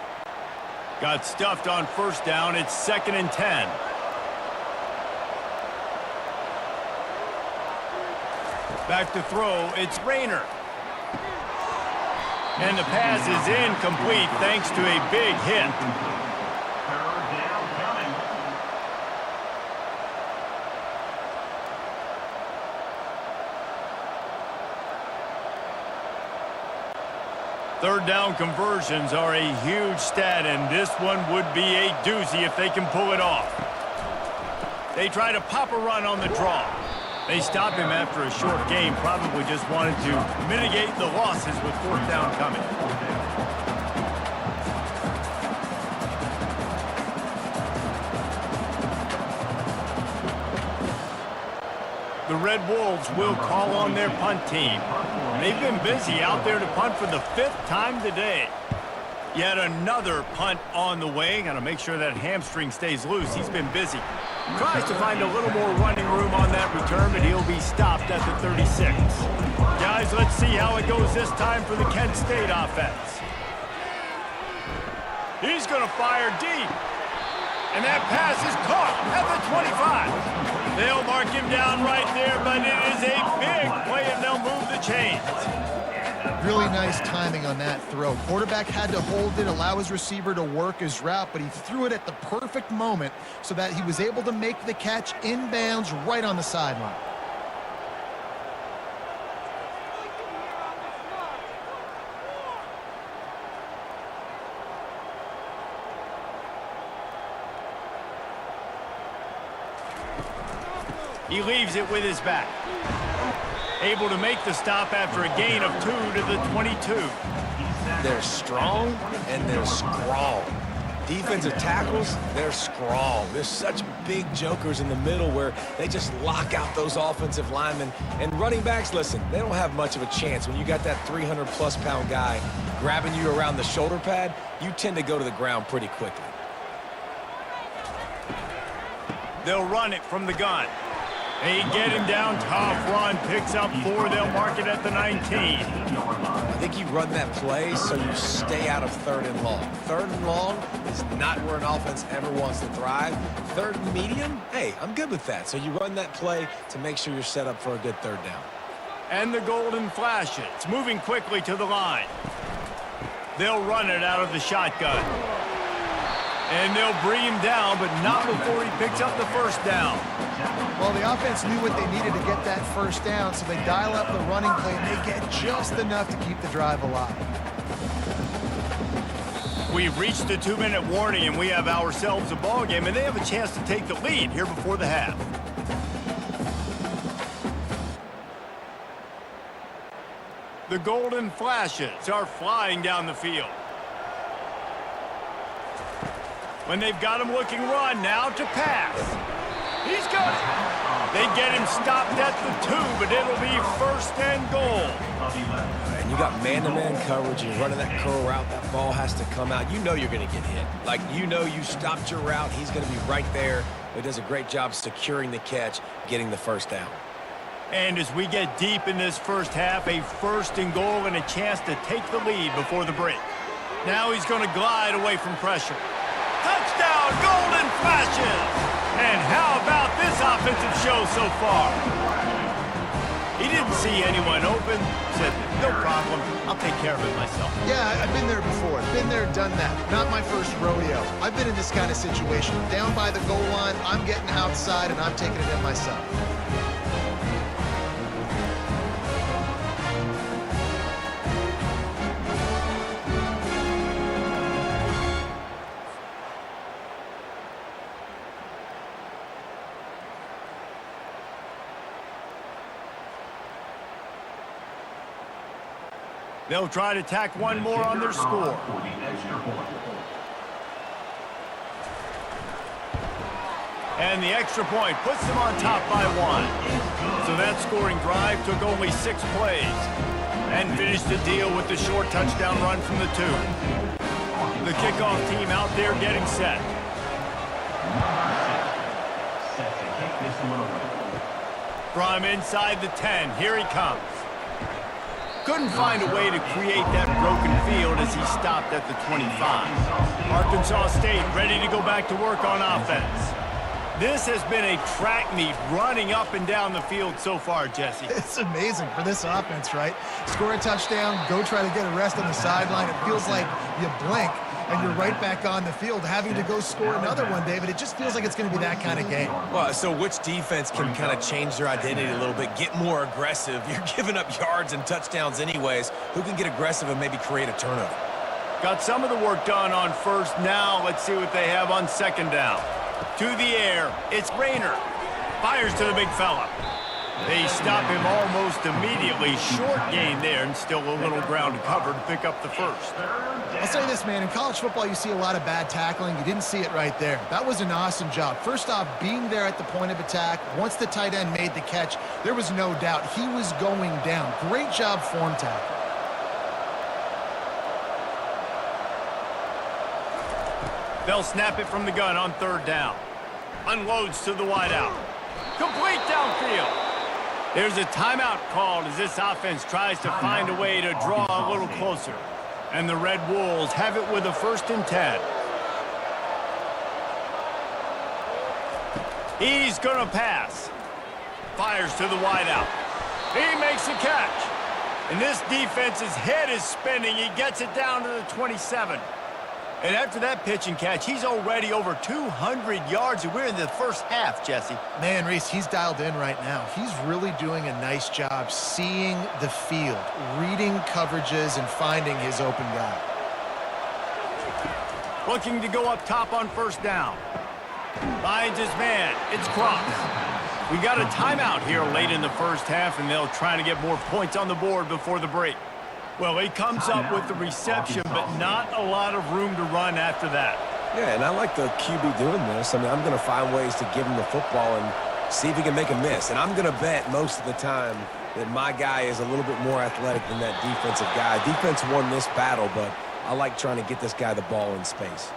Got stuffed on 1st down. It's 2nd and 10. Back to throw. It's Rayner. And the pass is incomplete thanks to a big hit. 3rd down coming. 3rd down conversions are a huge stat, and this one would be a doozy if they can pull it off. They try to pop a run on the draw. They stop him after a short game, probably just wanted to mitigate the losses with 4th down coming. The Red Wolves will call on their punt team. They've been busy out there to punt for the 5th time today. Yet another punt on the way. Got to make sure that hamstring stays loose. He's been busy. Tries to find a little more running room on that return, but he'll be stopped at the 36. Guys, let's see how it goes this time for the Kent State offense. He's going to fire deep. And that pass is caught at the 25. They'll mark him down right there, but it is a big play, and they'll move the chains. Really nice timing on that throw. Quarterback had to hold it, allow his receiver to work his route, but he threw it at the perfect moment so that he was able to make the catch inbounds right on the sideline. He leaves it with his back. Able to make the stop after a gain of 2 to the 22. They're strong and they're strong. Defensive tackles, they're strong. There's such big jokers in the middle where they just lock out those offensive linemen. And running backs, listen, they don't have much of a chance. When you got that 300-plus pound guy grabbing you around the shoulder pad, you tend to go to the ground pretty quickly. They'll run it from the gun. They get him down, tough run, picks up 4, they'll mark it at the 19. I think you run that play so you stay out of 3rd and long. 3rd and long is not where an offense ever wants to thrive. 3rd and medium, hey, I'm good with that. So you run that play to make sure you're set up for a good 3rd down. And the golden flashes, moving quickly to the line. They'll run it out of the shotgun. And they'll bring him down, but not before he picks up the first down. Well, the offense knew what they needed to get that first down, so they dial up the running play, and they get just enough to keep the drive alive. We've reached the 2-minute warning, and we have ourselves a ball game, and they have a chance to take the lead here before the half. The golden flashes are flying down the field. When they've got him looking run, now to pass. He's got it. They get him stopped at the 2, but it'll be 1st and goal. And you got man-to-man coverage. You're running that curl route. That ball has to come out. You know you're going to get hit. Like, you know you stopped your route. He's going to be right there. He does a great job securing the catch, getting the first down. And as we get deep in this first half, a 1st and goal and a chance to take the lead before the break. Now he's going to glide away from pressure. Touchdown, golden flashes! And how about this offensive show so far? He didn't see anyone open, said, no problem, I'll take care of it myself. Yeah, I've been there before. Been there, done that. Not my first rodeo. I've been in this kind of situation. Down by the goal line, I'm getting outside, and I'm taking it in myself. They'll try to tack one more on their score. And the extra point puts them on top by 1. So that scoring drive took only 6 plays and finished the deal with the short touchdown run from the 2. The kickoff team out there getting set. From inside the 10, here he comes. Couldn't find a way to create that broken field as he stopped at the 25. Arkansas State ready to go back to work on offense. This has been a track meet running up and down the field so far, Jesse. It's amazing for this offense, right? Score a touchdown, go try to get a rest on the sideline. It feels like you blink and you're right back on the field having to go score another one, David. It just feels like it's going to be that kind of game. Well, so which defense can kind of change their identity a little bit, get more aggressive? You're giving up yards and touchdowns anyways. Who can get aggressive and maybe create a turnover? Got some of the work done on first. Now let's see what they have on 2nd down. To the air, it's Rayner. Fires to the big fella. They stop him almost immediately. Short gain there, and still a little ground to cover to pick up the first. I'll say this, man. In college football, you see a lot of bad tackling. You didn't see it right there. That was an awesome job. First off, being there at the point of attack. Once the tight end made the catch, there was no doubt he was going down. Great job form tackle. They'll snap it from the gun on 3rd down. Unloads to the wideout. Complete downfield. There's a timeout called as this offense tries to find a way to draw a little closer. And the Red Wolves have it with a 1st and 10. He's going to pass. Fires to the wideout. He makes the catch. And this defense's head is spinning. He gets it down to the 27. And after that pitch and catch, he's already over 200 yards, and we're in the first half, Jesse. Man, Reese, he's dialed in right now. He's really doing a nice job seeing the field, reading coverages, and finding his open guy. Looking to go up top on first down. Finds his man. It's Cross. We got a timeout here late in the first half, and they'll try to get more points on the board before the break. Well, he comes up with the reception, but not a lot of room to run after that. Yeah, and I like the QB doing this. I mean, I'm going to find ways to give him the football and see if he can make a miss. And I'm going to bet most of the time that my guy is a little bit more athletic than that defensive guy. Defense won this battle, but I like trying to get this guy the ball in space.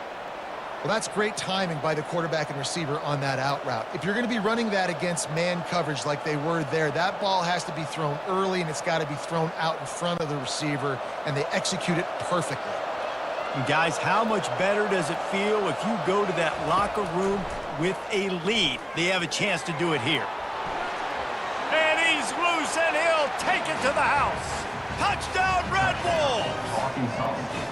Well, that's great timing by the quarterback and receiver on that out route. If you're going to be running that against man coverage like they were there, that ball has to be thrown early, and it's got to be thrown out in front of the receiver, and they execute it perfectly. And guys, how much better does it feel if you go to that locker room with a lead? They have a chance to do it here. And he's loose, and he'll take it to the house. Touchdown, Red Wolves! Talking solid.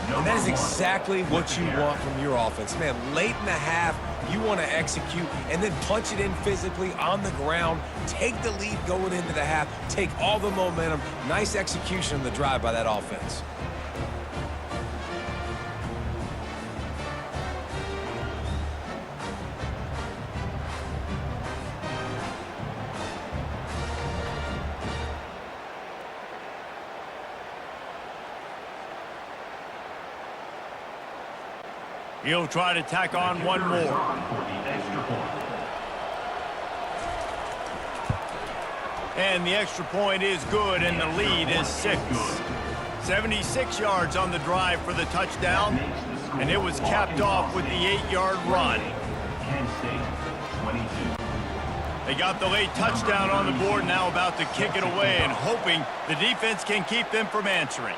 And that is exactly what you want from your offense. Man, late in the half, you want to execute and then punch it in physically on the ground, take the lead going into the half, take all the momentum. Nice execution on the drive by that offense. He'll try to tack on one more. For the extra point. And the extra point is good, and the lead is 6. 76 yards on the drive for the touchdown, and it was capped off with the 8-yard run. Kent State, 22. They got the late touchdown on the board, now about to kick it away and hoping the defense can keep them from answering.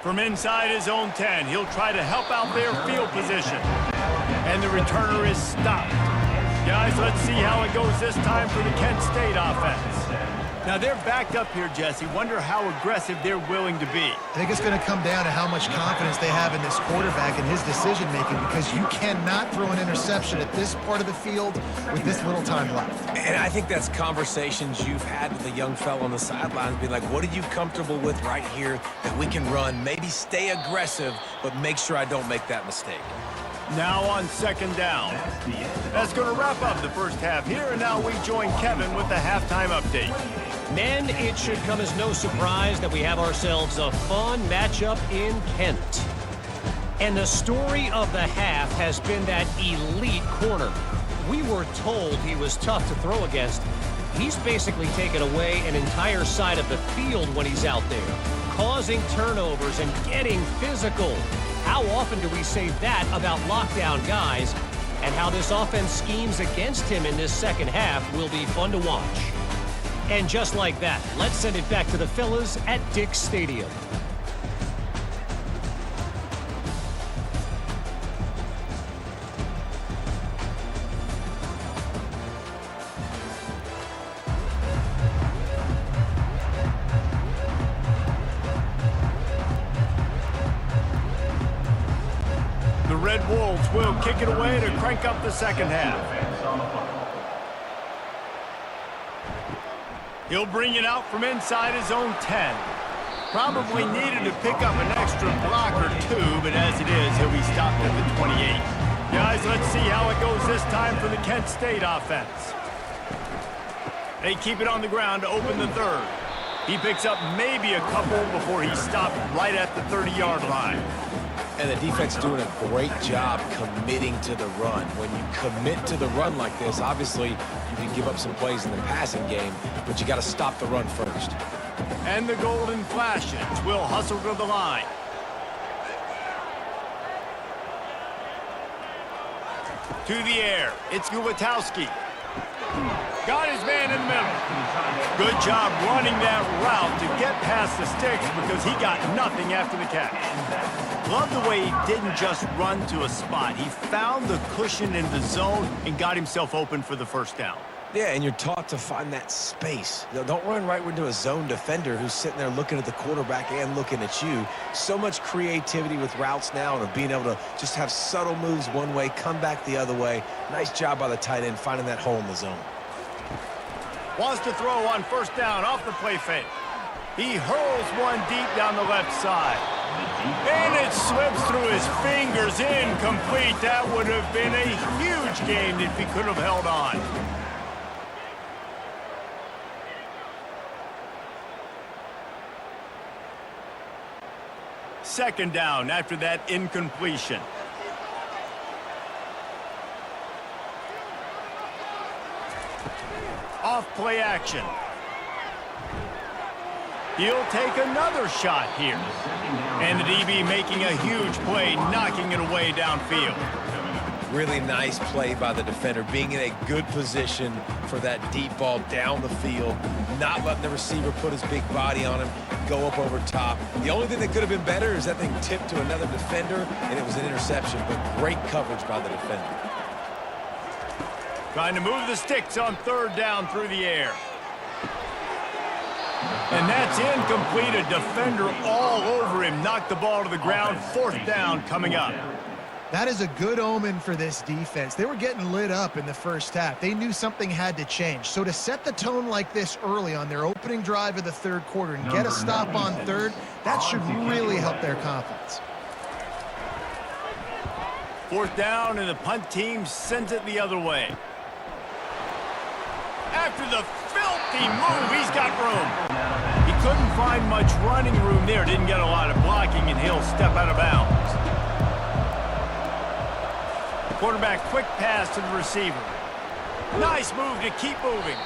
From inside his own 10, he'll try to help out their field position. And the returner is stopped. Guys, let's see how it goes this time for the Kent State offense. Now, they're backed up here, Jesse. Wonder how aggressive they're willing to be. I think it's going to come down to how much confidence they have in this quarterback and his decision-making, because you cannot throw an interception at this part of the field with this little time left. And I think that's conversations you've had with a young fellow on the sidelines, being like, what are you comfortable with right here that we can run? Maybe stay aggressive, but make sure I don't make that mistake. Now on second down. That's going to wrap up the first half here, and now we join Kevin with the halftime update. Men, it should come as no surprise that we have ourselves a fun matchup in Kent. And the story of the half has been that elite corner. We were told he was tough to throw against. He's basically taken away an entire side of the field when he's out there, causing turnovers and getting physical. How often do we say that about lockdown guys? And how this offense schemes against him in this second half will be fun to watch. And just like that, let's send it back to the fellas at Dick's Stadium. The Red Wolves will kick it away to crank up the second half. Defense on the football. He'll bring it out from inside his own 10. Probably needed to pick up an extra block or two, but as it is, he'll be stopped at the 28. Guys, let's see how it goes this time for the Kent State offense. They keep it on the ground to open the third. He picks up maybe a couple before he's stopped right at the 30-yard line. And the defense doing a great job committing to the run. When you commit to the run like this, obviously you can give up some plays in the passing game, but you got to stop the run first. And the Golden Flashes will hustle to the line. To the air, it's Gubitowski. Got his man in the middle. Good job running that route to get past the sticks because he got nothing after the catch. Love the way he didn't just run to a spot. He found the cushion in the zone and got himself open for the first down. Yeah, and you're taught to find that space. You know, don't run right into a zone defender who's sitting there looking at the quarterback and looking at you. So much creativity with routes now and of being able to just have subtle moves one way, come back the other way. Nice job by the tight end finding that hole in the zone. Wants to throw on first down off the play fake. He hurls one deep down the left side. And it slips through his fingers, incomplete. That would have been a huge gain if he could have held on. Second down after that incompletion. Off play action. He'll take another shot here. And the DB making a huge play, knocking it away downfield. Really nice play by the defender, being in a good position for that deep ball down the field, not letting the receiver put his big body on him, go up over top. The only thing that could have been better is that thing tipped to another defender, and it was an interception, but great coverage by the defender. Trying to move the sticks on third down through the air. And that's incomplete. A defender all over him. Knocked the ball to the ground. Fourth down coming up. That is a good omen for this defense. They were getting lit up in the first half. They knew something had to change. So to set the tone like this early on their opening drive of the third quarter and get a stop on third, that should really help their confidence. Fourth down, and the punt team sends it the other way. After the filthy move, he's got room. He couldn't find much running room there. Didn't get a lot of blocking, and he'll step out of bounds. Quarterback quick pass to the receiver. Nice move to keep moving.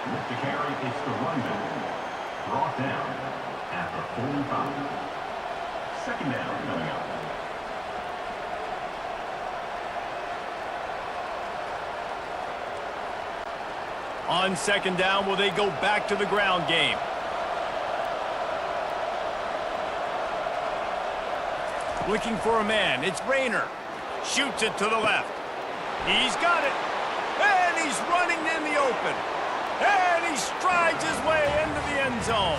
With the carry, it's the runback. Brought down at the 45. Second down coming up. On second down, will they go back to the ground game? Looking for a man. It's Rayner. Shoots it to the left. He's got it. And he's running in the open. And he strides his way into the end zone.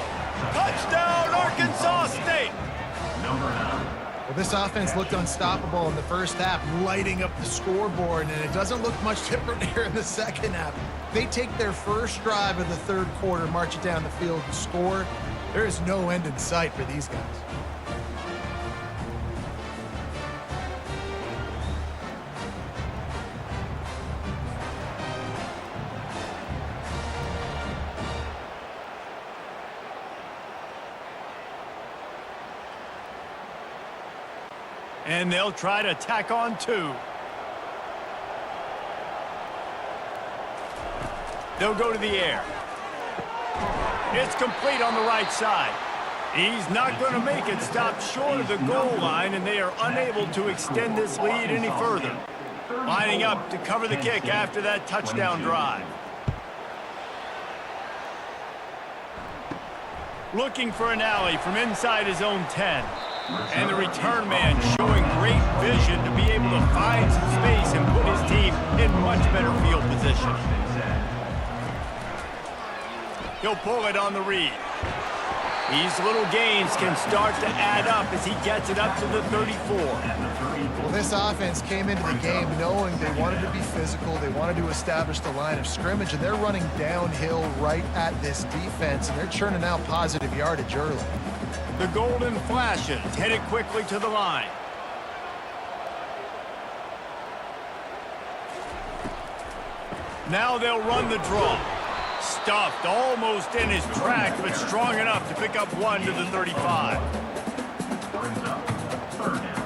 Touchdown, Arkansas State. Number 9. Well, this offense looked unstoppable in the first half, lighting up the scoreboard, and it doesn't look much different here in the second half. They take their first drive of the third quarter, march it down the field, and score. There is no end in sight for these guys. And they'll try to tack on two. They'll go to the air. It's complete on the right side. He's not going to make it. Stop short of the goal line, and they are unable to extend this lead any further. Lining up to cover the kick after that touchdown drive. Looking for an alley from inside his own 10. And the return man showing great vision to be able to find some space and put his team in much better field position. He'll pull it on the read. These little gains can start to add up as he gets it up to the 34. Well, this offense came into the game knowing they wanted to be physical, they wanted to establish the line of scrimmage, and they're running downhill right at this defense, and they're churning out positive yardage early. The Golden Flashes headed quickly to the line. Now they'll run the draw. Stuffed almost in his tracks, but strong enough to pick up one to the 35. Brings up third down.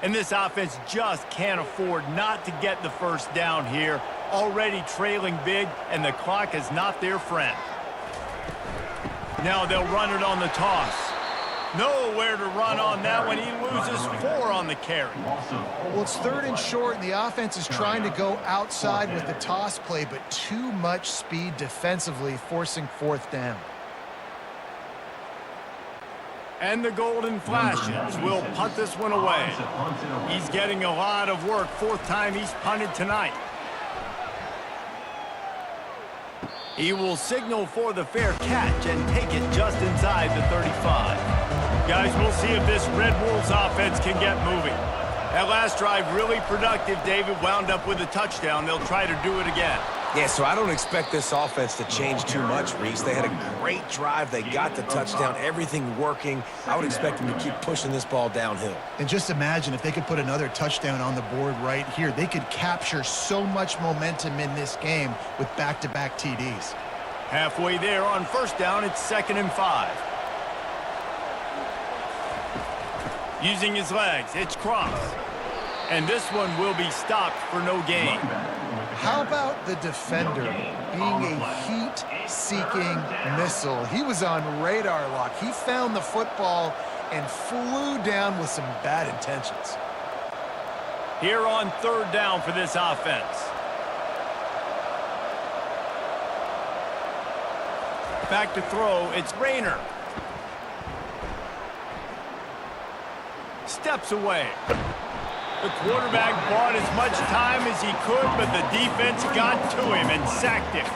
And this offense just can't afford not to get the first down here. Already trailing big, and the clock is not their friend. Now they'll run it on the toss. Nowhere to run on that one. He loses 4 on the carry. Well, it's 3rd and short, and the offense is trying to go outside with the toss play, but too much speed defensively, forcing 4th down. And the Golden Flashes will punt this one away. He's getting a lot of work. 4th time he's punted tonight. He will signal for the fair catch and take it just inside the 35. Guys, we'll see if this Red Wolves offense can get moving. That last drive really productive. David wound up with a touchdown. They'll try to do it again. Yeah, so I don't expect this offense to change too much, Reese. They had a great drive. They got the touchdown, everything working. I would expect them to keep pushing this ball downhill. And just imagine if they could put another touchdown on the board right here. They could capture so much momentum in this game with back-to-back TDs. Halfway there on 1st down, it's 2nd and 5. Using his legs, it's cross. And this one will be stopped for no gain. How about the defender being a heat-seeking missile? He was on radar lock. He found the football and flew down with some bad intentions. Here on 3rd down for this offense. Back to throw, it's Rayner. Steps away. The quarterback bought as much time as he could, but the defense got to him and sacked him.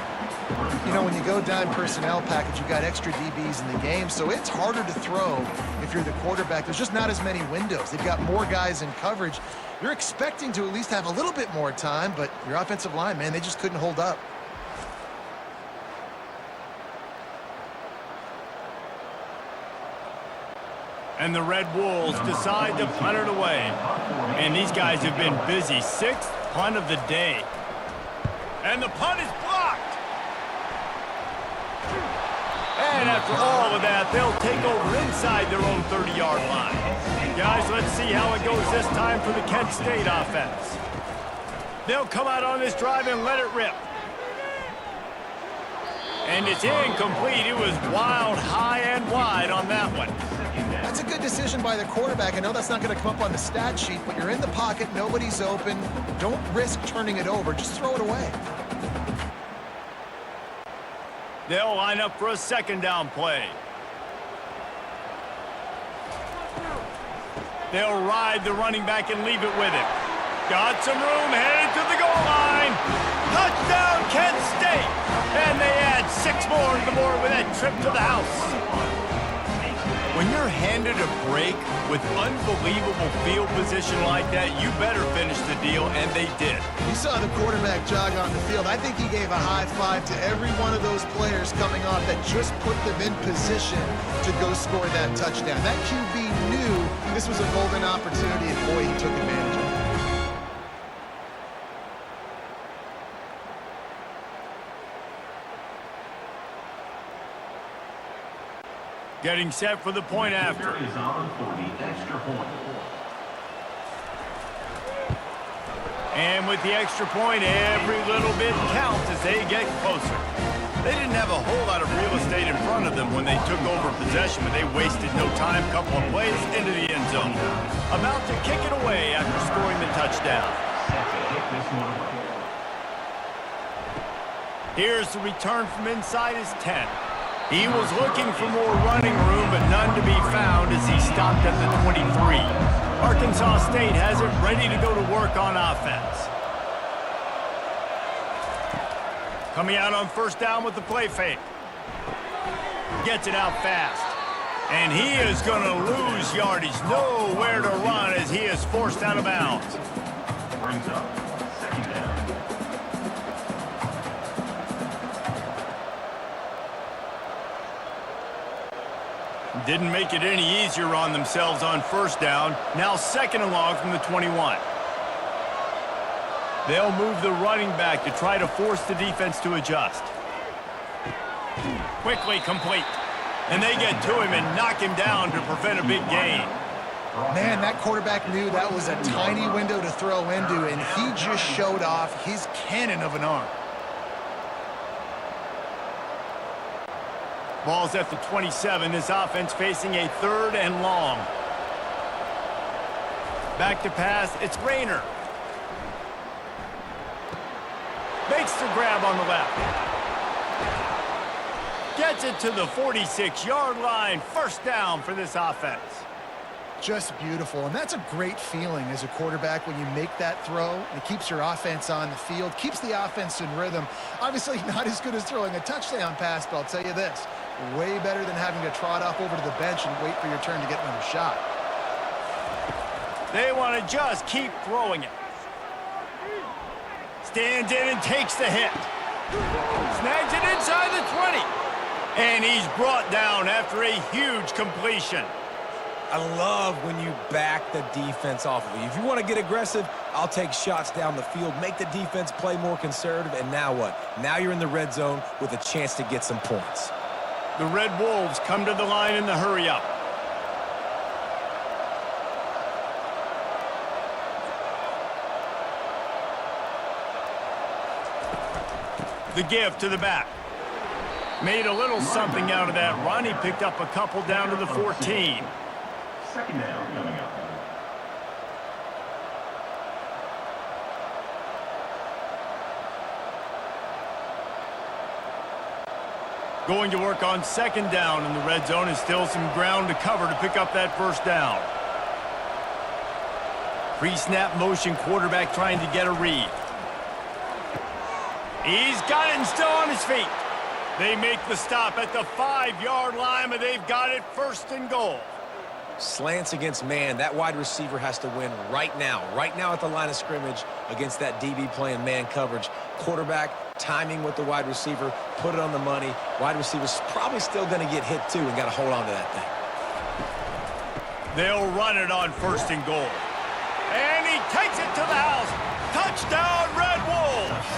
You know, when you go dime personnel package, you got extra DBs in the game, so it's harder to throw if you're the quarterback. There's just not as many windows. They've got more guys in coverage. You're expecting to at least have a little bit more time, but your offensive line, man, they just couldn't hold up. And the Red Wolves decide to punt it away. And these guys have been busy. 6th punt of the day. And the punt is blocked. And after all of that, they'll take over inside their own 30-yard line. Guys, let's see how it goes this time for the Kent State offense. They'll come out on this drive and let it rip. And it's incomplete. It was wild, high and wide on that one. That's a good decision by the quarterback. I know that's not going to come up on the stat sheet, but you're in the pocket, nobody's open. Don't risk turning it over. Just throw it away. They'll line up for a 2nd down play. They'll ride the running back and leave it with him. Got some room, headed to the goal line. Touchdown, Kent State! And they add 6 more to the board with that trip to the house. When you're handed a break with unbelievable field position like that, you better finish the deal, and they did. You saw the quarterback jog on the field. I think he gave a high five to every one of those players coming off that just put them in position to go score that touchdown. That QB knew this was a golden opportunity, and boy, he took advantage of it. Getting set for the point after. Is on for the extra point. And with the extra point, every little bit counts as they get closer. They didn't have a whole lot of real estate in front of them when they took over possession, but they wasted no time. Couple of plays into the end zone. About to kick it away after scoring the touchdown. Set to kick this one away. Here's the return from inside his 10. He was looking for more running room, but none to be found as he stopped at the 23. Arkansas State has it ready to go to work on offense. Coming out on 1st down with the play fake. Gets it out fast. And he is going to lose yardage. Nowhere to run as he is forced out of bounds. Brings up 2nd down. Didn't make it any easier on themselves on 1st down. Now 2nd and long from the 21. They'll move the running back to try to force the defense to adjust. Quickly complete. And they get to him and knock him down to prevent a big gain. Man, that quarterback knew that was a tiny window to throw into, and he just showed off his cannon of an arm. Ball's at the 27. This offense facing a 3rd and long. Back to pass. It's Rayner. Makes the grab on the left. Gets it to the 46-yard line. First down for this offense. Just beautiful, and that's a great feeling as a quarterback when you make that throw. It keeps your offense on the field, keeps the offense in rhythm. Obviously not as good as throwing a touchdown pass, but I'll tell you this, way better than having to trot off over to the bench and wait for your turn to get another shot. They want to just keep throwing it. Stands in and takes the hit. Snags it inside the 20. And he's brought down after a huge completion. I love when you back the defense off of you. If you want to get aggressive, I'll take shots down the field, make the defense play more conservative, and now what? Now you're in the red zone with a chance to get some points. The Red Wolves come to the line in the hurry-up. The give to the back. Made a little something out of that run. He picked up a couple down to the 14. Second down coming up. Going to work on second down in the red zone, and still some ground to cover to pick up that first down. Pre-snap motion, quarterback trying to get a read. He's got it and still on his feet. They make the stop at the 5-yard line, but they've got it 1st and goal. Slants against man, that wide receiver has to win right now at the line of scrimmage against that DB playing man coverage. Quarterback, timing with the wide receiver, put it on the money. Wide receiver's probably still going to get hit too and got to hold on to that thing. They'll run it on 1st and goal. And he takes it to the house. Touchdown, Red Wolves!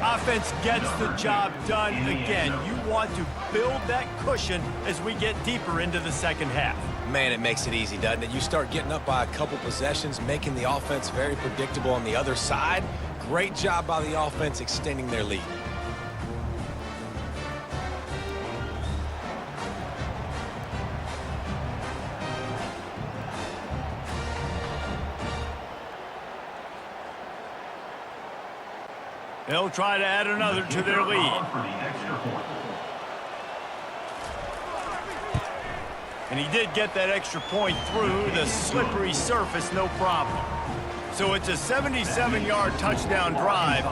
Offense gets the job done again. You want to build that cushion as we get deeper into the second half. Man, it makes it easy, doesn't it? You start getting up by a couple possessions, making the offense very predictable on the other side. Great job by the offense extending their lead. They'll try to add another to their lead. And he did get that extra point through the slippery surface, no problem. So it's a 77-yard touchdown drive,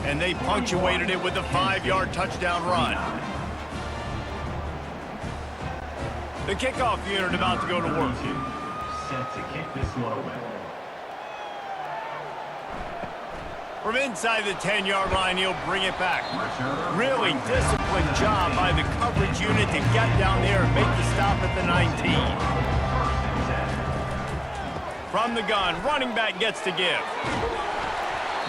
and they punctuated it with a 5-yard touchdown run. The kickoff unit about to go to work. Set to kick this one away. From inside the 10-yard line, he'll bring it back. Really disciplined job by the coverage unit to get down there and make the stop at the 19. From the gun, running back gets to give.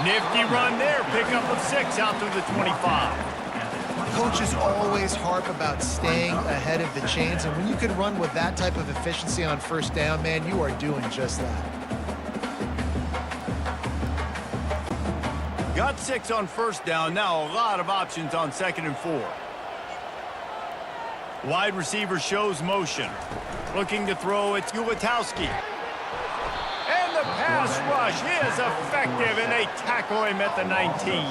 Nifty run there, pickup of 6 out to the 25. Coaches always harp about staying ahead of the chains, and when you can run with that type of efficiency on 1st down, man, you are doing just that. Got 6 on 1st down. Now a lot of options on 2nd and 4. Wide receiver shows motion. Looking to throw, it's Ulatowski. And the pass rush is effective, and they tackle him at the 19.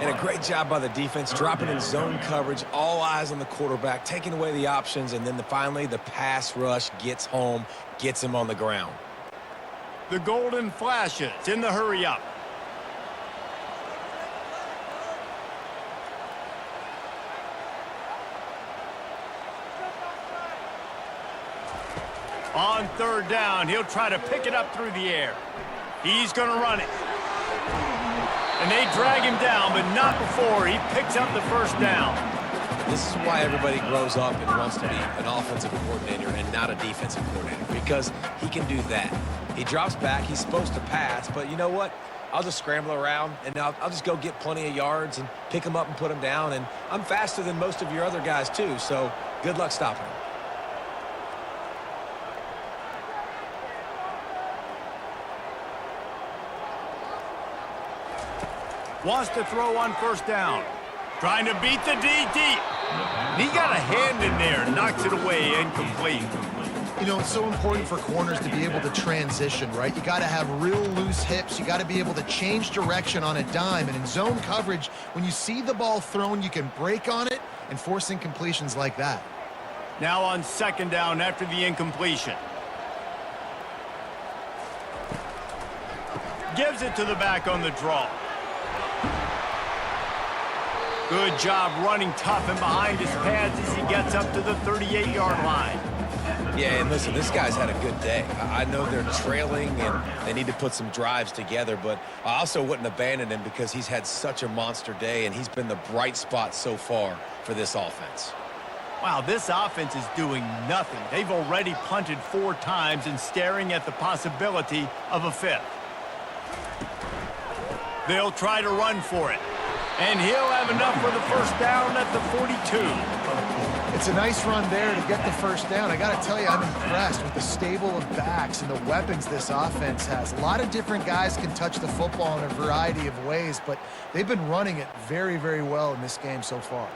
And a great job by the defense, dropping in zone coverage, all eyes on the quarterback, taking away the options, and then finally the pass rush gets home, gets him on the ground. The Golden Flashes in the hurry-up. On 3rd down, he'll try to pick it up through the air. He's going to run it. And they drag him down, but not before he picks up the 1st down. This is why everybody grows up and wants to be an offensive coordinator and not a defensive coordinator, because he can do that. He drops back, he's supposed to pass, but you know what? I'll just scramble around, and I'll just go get plenty of yards and pick him up and put him down, and I'm faster than most of your other guys too, so good luck stopping him. Wants to throw on 1st down. Trying to beat the D deep. And he got a hand in there, knocks it away, incomplete. You know, it's so important for corners to be able to transition, right? You got to have real loose hips. You got to be able to change direction on a dime. And in zone coverage, when you see the ball thrown, you can break on it and force incompletions like that. Now on second down after the incompletion. Gives it to the back on the draw. Good job running tough and behind his pads as he gets up to the 38-yard line. Yeah, and listen, this guy's had a good day. I know they're trailing and they need to put some drives together, but I also wouldn't abandon him because he's had such a monster day and he's been the bright spot so far for this offense. Wow, this offense is doing nothing. They've already punted 4 times and staring at the possibility of a 5th. They'll try to run for it. And he'll have enough for the first down at the 42. It's a nice run there to get the first down. I got to tell you, I'm impressed with the stable of backs and the weapons this offense has. A lot of different guys can touch the football in a variety of ways, but they've been running it very, very well in this game so far.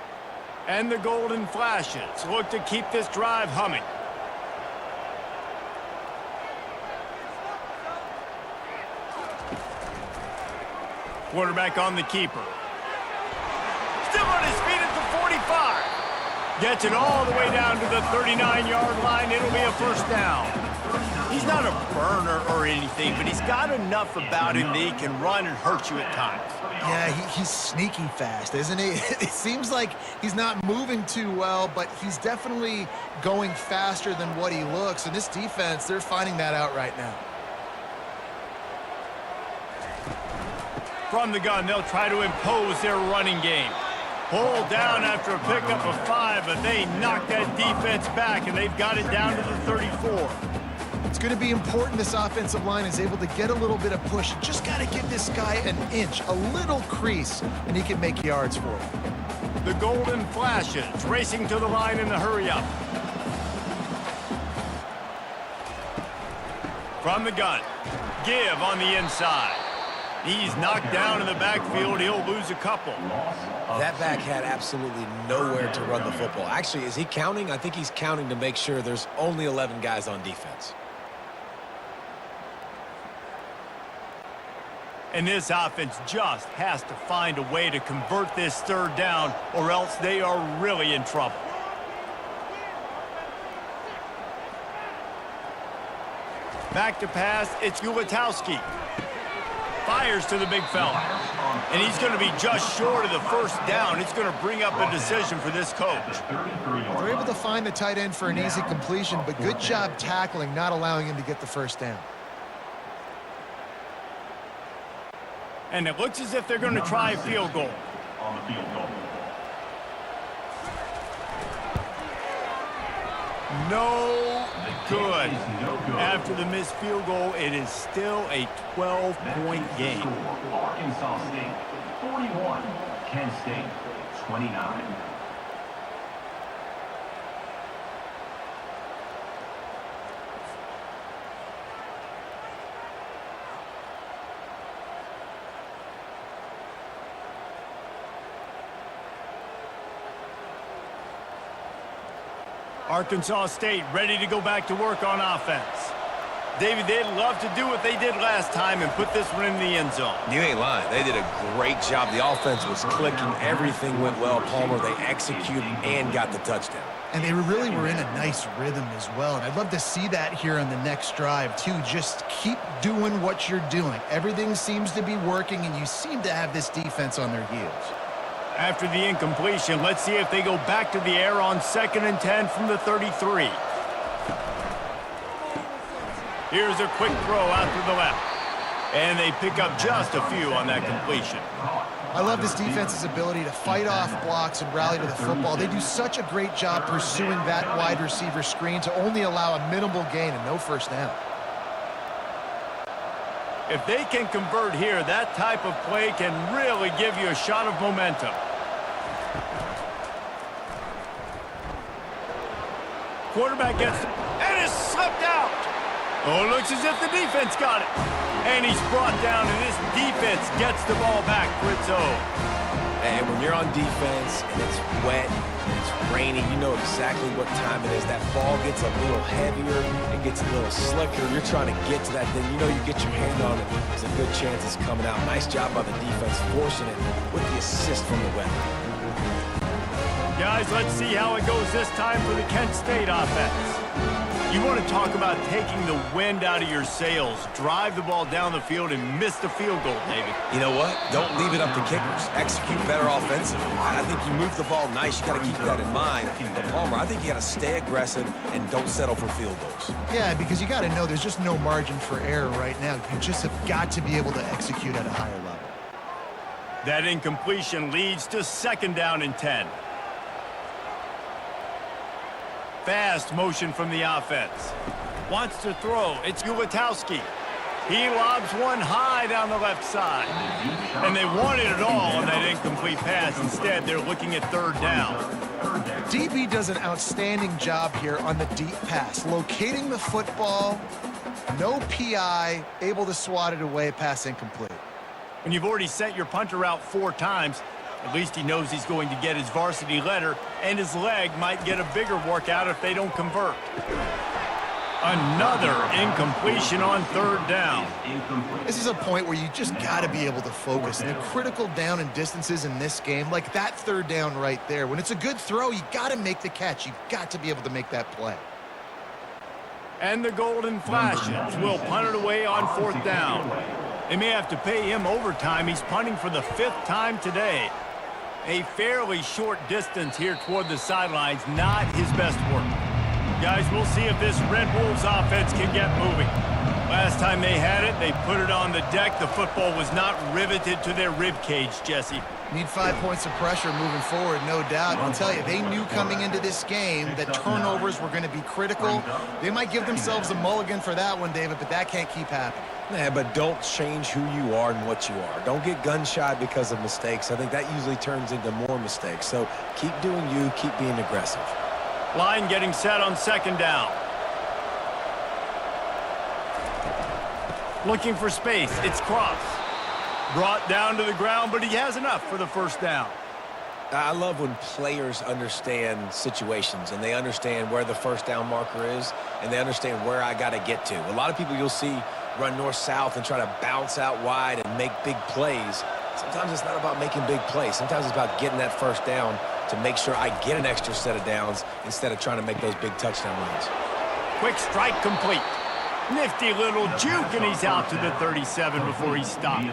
And the Golden Flashes look to keep this drive humming. Quarterback on the keeper. Still on his feet at the 45. Gets it all the way down to the 39-yard line. It'll be a first down. He's not a burner or anything, but he's got enough about him that he can run and hurt you at times. Yeah, he's sneaky fast, isn't he? It seems like he's not moving too well, but he's definitely going faster than what he looks. And this defense, they're finding that out right now. From the gun, they'll try to impose their running game. Pulled down after a pickup of 5, but they knock that defense back, and they've got it down to the 34. It's going to be important this offensive line is able to get a little bit of push. Just got to give this guy an inch, a little crease, and he can make yards for it. The Golden Flashes racing to the line in the hurry-up. From the gun, give on the inside. He's knocked down in the backfield. He'll lose a couple. That back had absolutely nowhere to run the football. Actually, is he counting? I think he's counting to make sure there's only 11 guys on defense. And this offense just has to find a way to convert this third down, or else they are really in trouble. Back to pass, it's Ulatowski. Fires to the big fella. And he's going to be just short of the first down. It's going to bring up a decision for this coach. They're able to find the tight end for an easy completion, but good job tackling, not allowing him to get the first down. And it looks as if they're going to try a field goal. On the field goal. No good. After the missed field goal, it is still a 12-point game. Arkansas State 41, Kent State 29. Arkansas State ready to go back to work on offense. David, they'd love to do what they did last time and put this one in the end zone. You ain't lying. They did a great job. The offense was clicking. Everything went well. Palmer, they executed and got the touchdown. And they really were in a nice rhythm as well. And I'd love to see that here on the next drive, too. Just keep doing what you're doing. Everything seems to be working, and you seem to have this defense on their heels. After the incompletion, let's see if they go back to the air on 2nd and 10 from the 33. Here's a quick throw out to the left. And they pick up just a few on that completion. I love this defense's ability to fight off blocks and rally to the football. They do such a great job pursuing that wide receiver screen to only allow a minimal gain and no first down. If they can convert here, that type of play can really give you a shot of momentum. Quarterback gets it, and it's slipped out. Oh, it looks as if the defense got it. And he's brought down, and this defense gets the ball back for its own. And when you're on defense and it's wet and it's raining, you know exactly what time it is. That ball gets a little heavier, it gets a little slicker. You're trying to get to that thing. You know you get your hand on it, there's a good chance it's coming out. Nice job by the defense forcing it with the assist from the weather. Guys, let's see how it goes this time for the Kent State offense. You want to talk about taking the wind out of your sails. Drive the ball down the field and miss the field goal, David. You know what? Don't leave it up to kickers. Execute better offensively. I think you move the ball nice. You got to keep that in mind. But Palmer, I think you got to stay aggressive and don't settle for field goals. Yeah, because you got to know there's just no margin for error right now. You just have got to be able to execute at a higher level. That incompletion leads to 2nd down and 10. Fast motion from the offense. Wants to throw. It's Ulatowski. He lobs one high down the left side. And they wanted it all on that incomplete pass. Instead, they're looking at 3rd down. DB does an outstanding job here on the deep pass. Locating the football, no PI, able to swat it away, pass incomplete. When you've already sent your punter out 4 times, at least he knows he's going to get his varsity letter, and his leg might get a bigger workout if they don't convert. Another incompletion on 3rd down. This is a point where you just got to be able to focus. And the critical down and distances in this game, like that 3rd down right there, when it's a good throw, you got to make the catch. You've got to be able to make that play. And the Golden Flashes will punt it away on 4th down. They may have to pay him overtime. He's punting for the 5th time today. A fairly short distance here toward the sidelines, not his best work. Guys, we'll see if this Red Wolves offense can get moving. Last time they had it, they put it on the deck. The football was not riveted to their rib cage, Jesse. Need 5 points of pressure moving forward, no doubt. I'll tell you, they knew coming into this game that turnovers were going to be critical. They might give themselves a mulligan for that one, David, but that can't keep happening. Yeah, but don't change who you are and what you are. Don't get gun-shy because of mistakes. I think that usually turns into more mistakes. So keep doing you, keep being aggressive. Line getting set on 2nd down. Looking for space. It's Cross. Brought down to the ground, but he has enough for the 1st down. I love when players understand situations and they understand where the 1st down marker is and they understand where I got to get to. A lot of people you'll see run north-south and try to bounce out wide and make big plays. Sometimes it's not about making big plays. Sometimes it's about getting that 1st down to make sure I get an extra set of downs instead of trying to make those big touchdown runs. Quick strike complete. Nifty little juke, and he's out to the 37 before he stopped.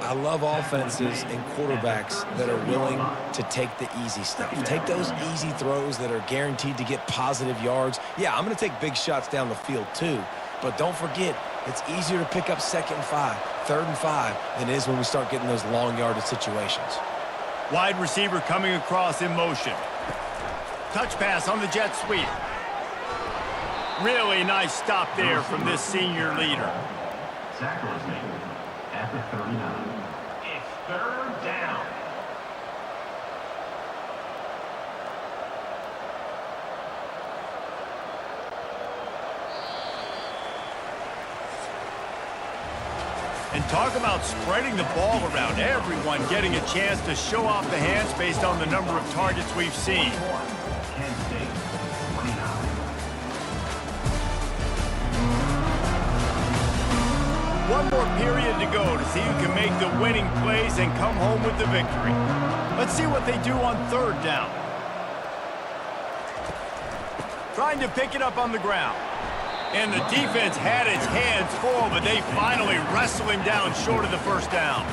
I love offenses and quarterbacks that are willing to take the easy stuff. Take those easy throws that are guaranteed to get positive yards. Yeah, I'm going to take big shots down the field too, but don't forget, it's easier to pick up 2nd and 5, 3rd and 5 than it is when we start getting those long yardage situations. Wide receiver coming across in motion. Touch pass on the jet sweep. Really nice stop there from this senior leader. Tackle is made at the 39. It's 3rd down. And talk about spreading the ball around. Everyone getting a chance to show off the hands based on the number of targets we've seen. Kent State, 29. One more period to go to see who can make the winning plays and come home with the victory. Let's see what they do on 3rd down. Trying to pick it up on the ground. And the defense had its hands full, but they finally wrestle him down short of the 1st down.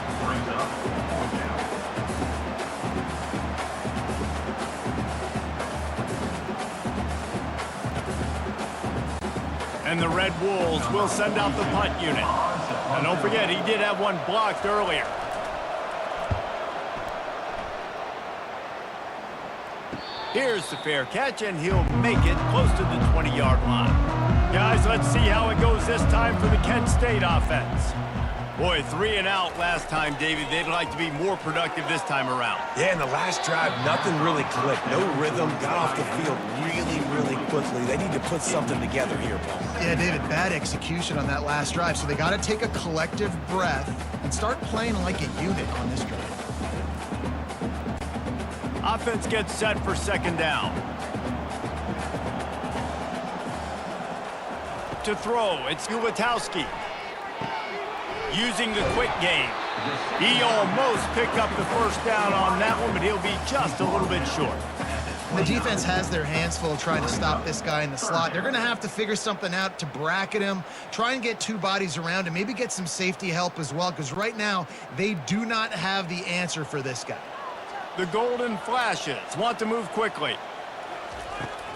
And the Red Wolves will send out the punt unit. And don't forget, he did have one blocked earlier. Here's the fair catch, and he'll make it close to the 20-yard line. Guys, let's see how it goes this time for the Kent State offense. Boy, 3 and out last time, David. They'd like to be more productive this time around. Yeah, in the last drive, nothing really clicked. No rhythm, got off the field really quickly. They need to put something together here, Paul. Yeah, David, bad execution on that last drive. So they got to take a collective breath and start playing like a unit on this drive. Offense gets set for second down. To throw, it's Ulatowski. Using the quick game. He almost picked up the first down on that one, but he'll be just a little bit short. The defense has their hands full trying to stop this guy in the slot. They're going to have to figure something out to bracket him, try and get two bodies around him, maybe get some safety help as well, because right now they do not have the answer for this guy. The Golden Flashes want to move quickly.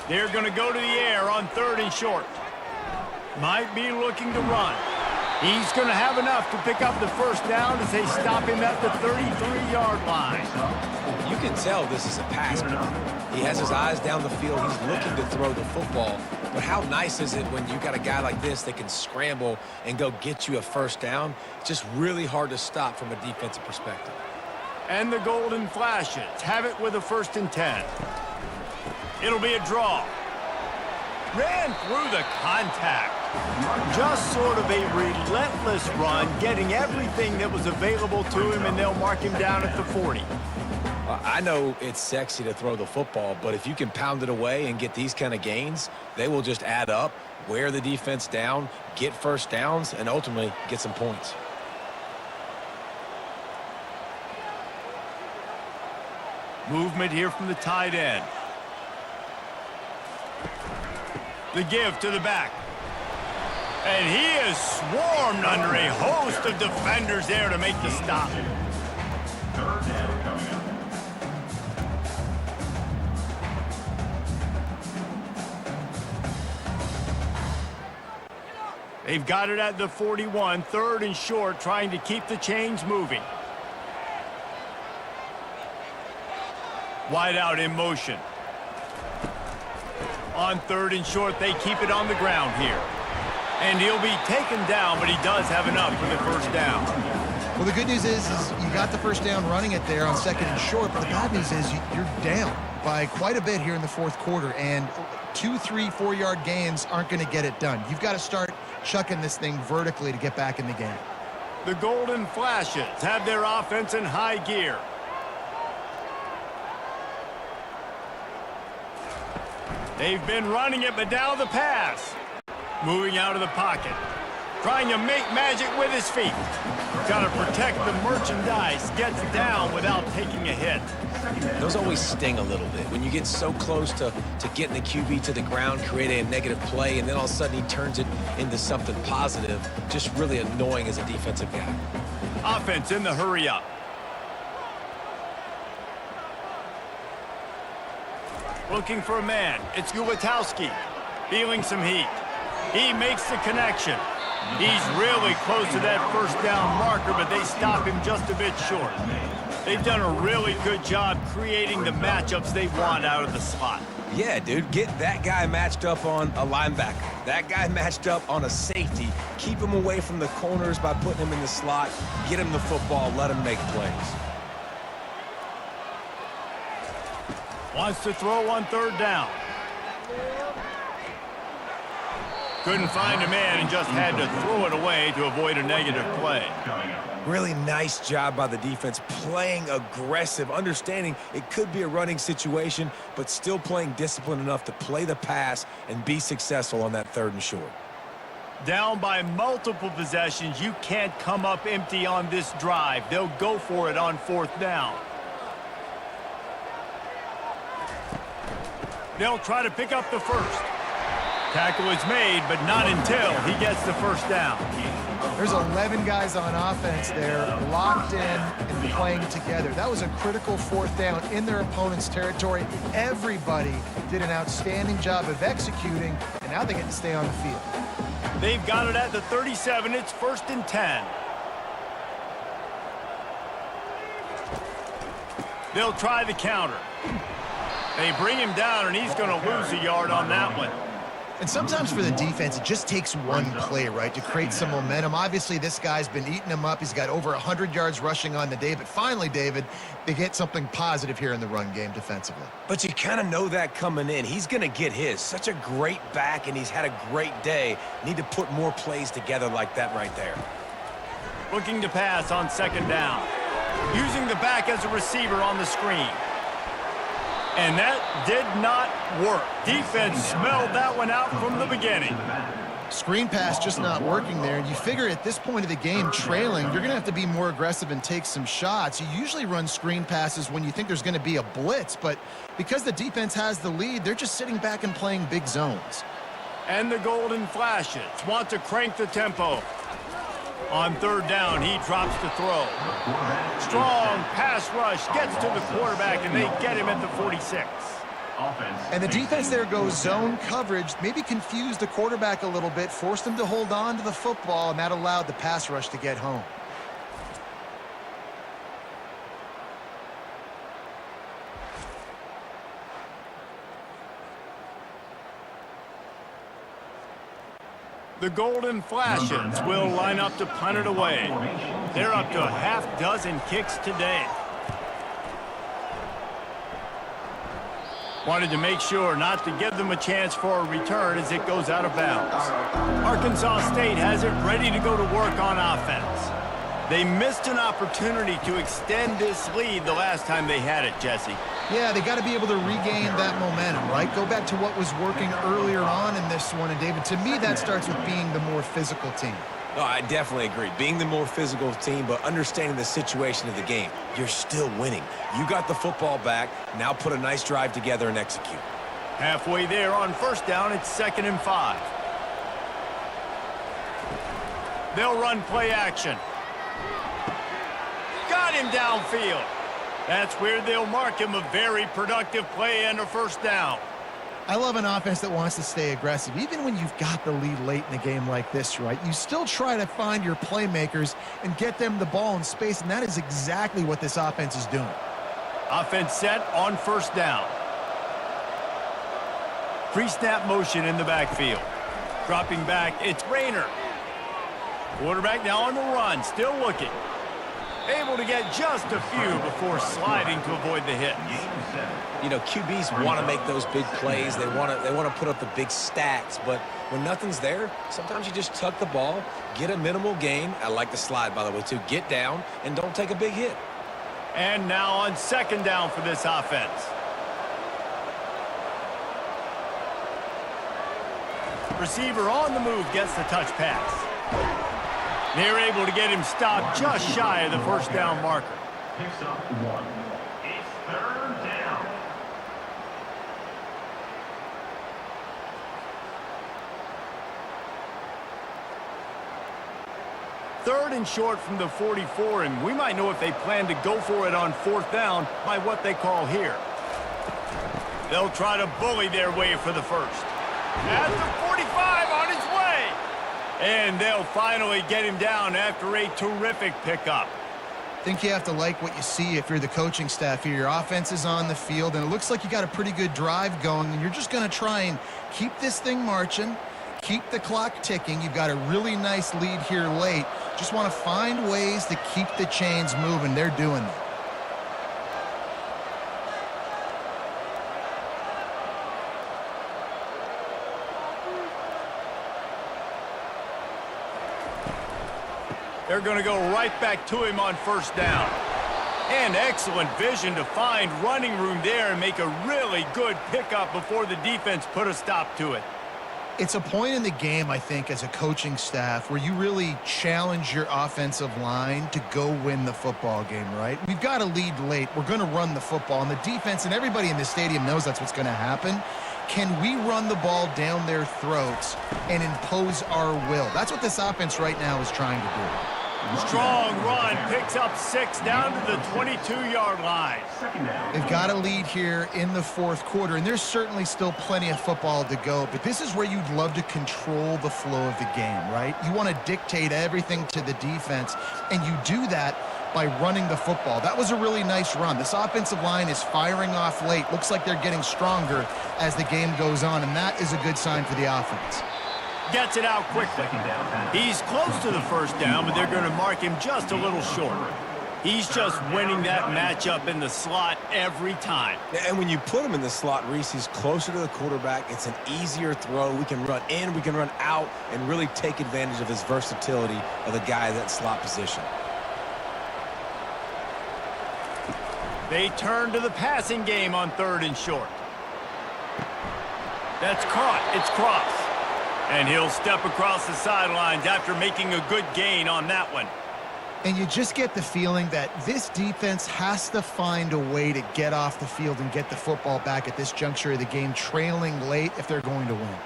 They're going to go to the air on 3rd and short. Might be looking to run. He's going to have enough to pick up the first down as they stop him at the 33-yard line. You can tell this is a pass play. He has his eyes down the field. He's looking to throw the football. But how nice is it when you got a guy like this that can scramble and go get you a first down? It's just really hard to stop from a defensive perspective. And the Golden Flashes have it with a 1st and 10. It'll be a draw. Ran through the contact. Just sort of a relentless run, getting everything that was available to him, and they'll mark him down at the 40. I know it's sexy to throw the football, but if you can pound it away and get these kind of gains, they will just add up, wear the defense down, get first downs, and ultimately get some points. Movement here from the tight end. The give to the back. And he is swarmed under a host of defenders there to make the stop. 3rd down coming up. They've got it at the 41, 3rd and short, trying to keep the chains moving. Wide out in motion. On 3rd and short, they keep it on the ground here. And he'll be taken down, but he does have enough for the first down. Well, the good news is you got the first down running it there on 2nd and short, but the bad news is you're down by quite a bit here in the 4th quarter, and 2, 3, 4-yard gains aren't going to get it done. You've got to start chucking this thing vertically to get back in the game. The Golden Flashes have their offense in high gear. They've been running it, but now the pass. Moving out of the pocket. Trying to make magic with his feet. Got to protect the merchandise. Gets down without taking a hit. Those always sting a little bit. When you get so close to getting the QB to the ground, creating a negative play, and then all of a sudden he turns it into something positive, just really annoying as a defensive guy. Offense in the hurry up. Looking for a man. It's Ulatowski. Feeling some heat. He makes the connection. He's really close to that first down marker, but they stop him just a bit short. They've done a really good job creating the matchups they want out of the slot. Yeah, dude, get that guy matched up on a linebacker. That guy matched up on a safety. Keep him away from the corners by putting him in the slot. Get him the football. Let him make plays. Wants to throw on 3rd down. Couldn't find a man and just had to throw it away to avoid a negative play. Really nice job by the defense, playing aggressive, understanding it could be a running situation, but still playing disciplined enough to play the pass and be successful on that 3rd and short. Down by multiple possessions, you can't come up empty on this drive. They'll go for it on 4th down. They'll try to pick up the first. Tackle is made, but not until he gets the first down. There's 11 guys on offense there, locked in and playing together. That was a critical 4th down in their opponent's territory. Everybody did an outstanding job of executing, and now they get to stay on the field. They've got it at the 37. It's 1st and 10. They'll try the counter. They bring him down, and he's going to lose a yard on that one. And sometimes for the defense, it just takes one play, right, to create some momentum. Obviously, this guy's been eating them up. He's got over 100 yards rushing on the day. But finally, David, they get something positive here in the run game defensively. But you kind of know that coming in. He's going to get his. Such a great back, and he's had a great day. Need to put more plays together like that right there. Looking to pass on 2nd down. Using the back as a receiver on the screen. And that did not work. Defense smelled that one out from the beginning. Screen pass just not working there. And you figure at this point of the game, trailing, you're going to have to be more aggressive and take some shots. You usually run screen passes when you think there's going to be a blitz, but because the defense has the lead, they're just sitting back and playing big zones. And the Golden Flashes want to crank the tempo. On third down, he drops the throw. Strong pass rush gets to the quarterback, and they get him at the 46. And the defense there goes zone coverage, maybe confused the quarterback a little bit, forced him to hold on to the football, and that allowed the pass rush to get home. The Golden Flashes will line up to punt it away. They're up to a half dozen kicks today. Wanted to make sure not to give them a chance for a return as it goes out of bounds. Arkansas State has it ready to go to work on offense. They missed an opportunity to extend this lead the last time they had it, Jesse. Yeah, they got to be able to regain that momentum, right? Go back to what was working earlier on in this one. And, David, to me, that starts with being the more physical team. No, I definitely agree. Being the more physical team, but understanding the situation of the game. You're still winning. You got the football back. Now put a nice drive together and execute. Halfway there on first down, it's 2nd and 5. They'll run play action. Got him downfield. That's where they'll mark him a very productive play and a first down. I love an offense that wants to stay aggressive. Even when you've got the lead late in a game like this, right? You still try to find your playmakers and get them the ball in space, and that is exactly what this offense is doing. Offense set on first down. Pre-snap motion in the backfield. Dropping back, it's Rayner. Quarterback now on the run, still looking. Able to get just a few before sliding to avoid the hit. You know, QBs want to make those big plays. They want to put up the big stats, but when nothing's there, sometimes you just tuck the ball, get a minimal gain. I like the slide, by the way, too. Get down and don't take a big hit. And now on 2nd down for this offense. Receiver on the move gets the touch pass. They're able to get him stopped just shy of the first down marker. Picks up 1. It's 3rd down. Third and short from the 44, and we might know if they plan to go for it on 4th down by what they call here. They'll try to bully their way for the first. At the 45 on his way. And they'll finally get him down after a terrific pickup. I think you have to like what you see if you're the coaching staff here. Your offense is on the field, and it looks like you got a pretty good drive going, and you're just going to try and keep this thing marching, keep the clock ticking. You've got a really nice lead here late. Just want to find ways to keep the chains moving. They're doing that. They're going to go right back to him on first down. And excellent vision to find running room there and make a really good pickup before the defense put a stop to it. It's a point in the game, I think, as a coaching staff where you really challenge your offensive line to go win the football game, right? We've got a lead late. We're going to run the football. And the defense and everybody in the stadium knows that's what's going to happen. Can we run the ball down their throats and impose our will? That's what this offense right now is trying to do. Strong run, picks up 6 down to the 22-yard line. They've got a lead here in the 4th quarter, and there's certainly still plenty of football to go, but this is where you'd love to control the flow of the game, right? You want to dictate everything to the defense, and you do that by running the football. That was a really nice run. This offensive line is firing off late. Looks like they're getting stronger as the game goes on, and that is a good sign for the offense. Gets it out quickly. He's close to the first down, but they're going to mark him just a little short. He's just winning that matchup in the slot every time. And when you put him in the slot, Reese, he's closer to the quarterback. It's an easier throw. We can run in, we can run out, and really take advantage of his versatility of the guy in that slot position. They turn to the passing game on 3rd and short. That's caught. It's Cross. And he'll step across the sidelines after making a good gain on that one. And you just get the feeling that this defense has to find a way to get off the field and get the football back at this juncture of the game, trailing late if they're going to win.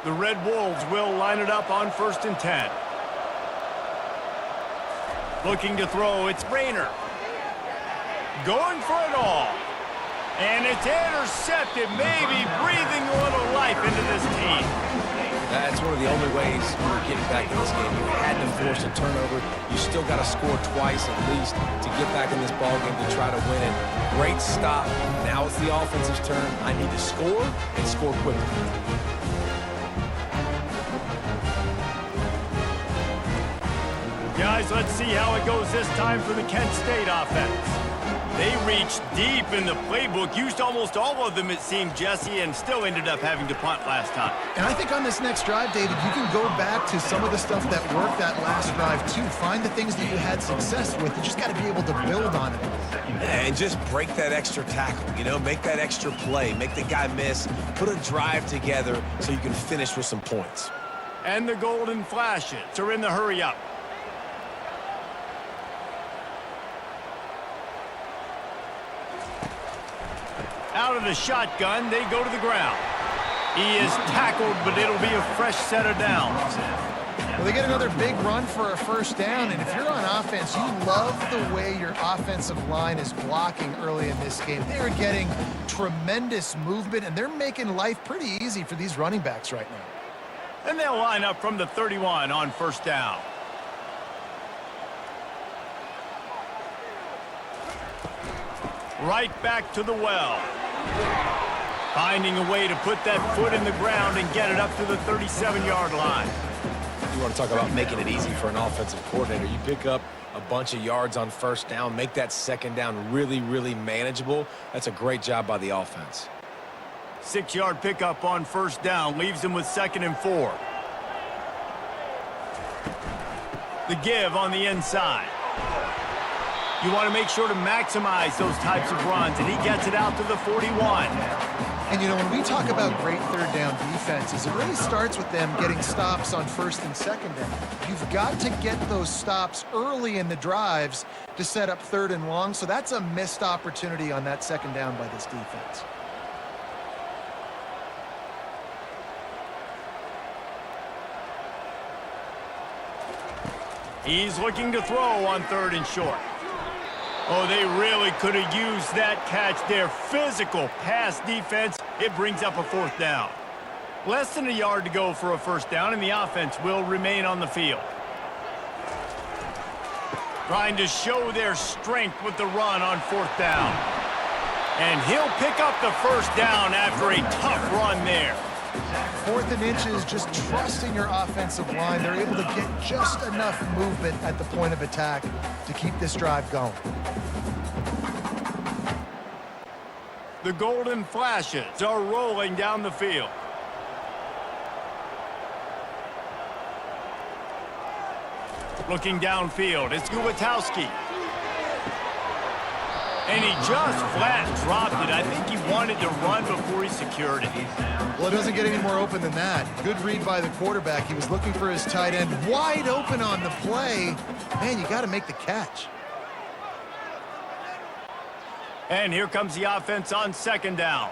The Red Wolves will line it up on 1st and 10. Looking to throw, it's Rayner. Going for it all. And it's intercepted, maybe breathing a little life into this team. That's one of the only ways you're getting back in this game. You had to force a turnover. You still got to score twice at least to get back in this ball game to try to win it. Great stop. Now it's the offense's turn. I need to score and score quickly. Guys, let's see how it goes this time for the Kent State offense. They reached deep in the playbook, used almost all of them, it seemed, Jesse, and still ended up having to punt last time. And I think on this next drive, David, you can go back to some of the stuff that worked that last drive, too. Find the things that you had success with. You just got to be able to build on it. And just break that extra tackle, you know, make that extra play, make the guy miss, put a drive together so you can finish with some points. And the Golden Flashes are in the hurry-up. Out of the shotgun, they go to the ground. He is tackled, but it'll be a fresh set of downs. Well, they get another big run for a first down, and if you're on offense, you love the way your offensive line is blocking early in this game. They are getting tremendous movement, and they're making life pretty easy for these running backs right now. And they'll line up from the 31 on 1st down. Right back to the well. Finding a way to put that foot in the ground and get it up to the 37-yard line. You want to talk about making it easy for an offensive coordinator. You pick up a bunch of yards on 1st down, make that 2nd down really, really manageable. That's a great job by the offense. 6-yard pickup on 1st down leaves them with 2nd and 4. The give on the inside. You want to make sure to maximize those types of runs, and he gets it out to the 41. And, you know, when we talk about great 3rd down defenses, it really starts with them getting stops on 1st and 2nd down. You've got to get those stops early in the drives to set up 3rd and long, so that's a missed opportunity on that 2nd down by this defense. He's looking to throw on 3rd and short. Oh, they really could have used that catch there. Physical pass defense. It brings up a 4th down. Less than a yard to go for a 1st down, and the offense will remain on the field. Trying to show their strength with the run on 4th down. And he'll pick up the 1st down after a tough run there. 4th and inches, just trusting your offensive line. They're able to get just enough movement at the point of attack to keep this drive going. The Golden Flashes are rolling down the field. Looking downfield, it's Gutowski. And he just flat dropped it. I think he wanted to run before he secured it. Well, it doesn't get any more open than that. Good read by the quarterback. He was looking for his tight end. Wide open on the play. Man, you got to make the catch. And here comes the offense on 2nd down.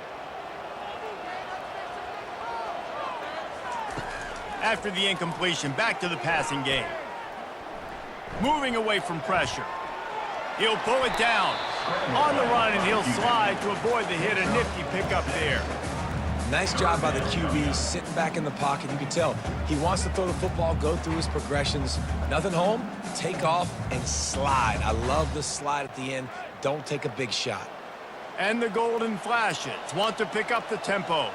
After the incompletion, back to the passing game. Moving away from pressure. He'll pull it down. On the run, and he'll slide to avoid the hit. A nifty pickup there. Nice job by the QB, sitting back in the pocket. You can tell he wants to throw the football, go through his progressions. Nothing home, take off, and slide. I love the slide at the end. Don't take a big shot. And the Golden Flashes want to pick up the tempo.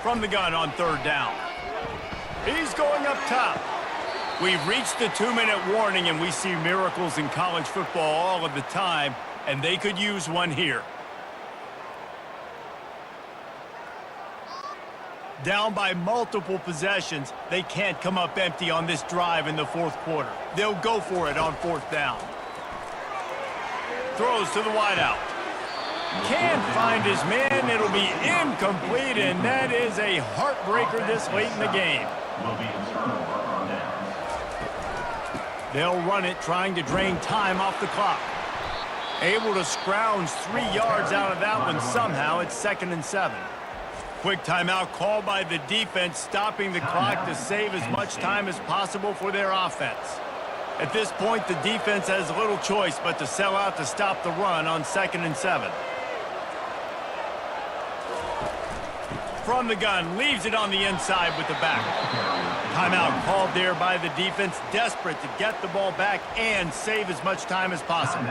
From the gun on 3rd down. He's going up top. We've reached the 2-minute warning, and we see miracles in college football all of the time, and they could use one here. Down by multiple possessions, they can't come up empty on this drive in the fourth quarter. They'll go for it on fourth down. Throws to the wideout. Can't find his man. It'll be incomplete, and that is a heartbreaker this late in the game. Will be a turnover on downs. They'll run it, trying to drain time off the clock. Able to scrounge 3 yards out of that one somehow. It's 2nd and 7. Quick timeout called by the defense, stopping the clock to save as much time as possible for their offense. At this point, the defense has little choice but to sell out to stop the run on 2nd and 7. From the gun, leaves it on the inside with the back. Timeout called there by the defense, desperate to get the ball back and save as much time as possible.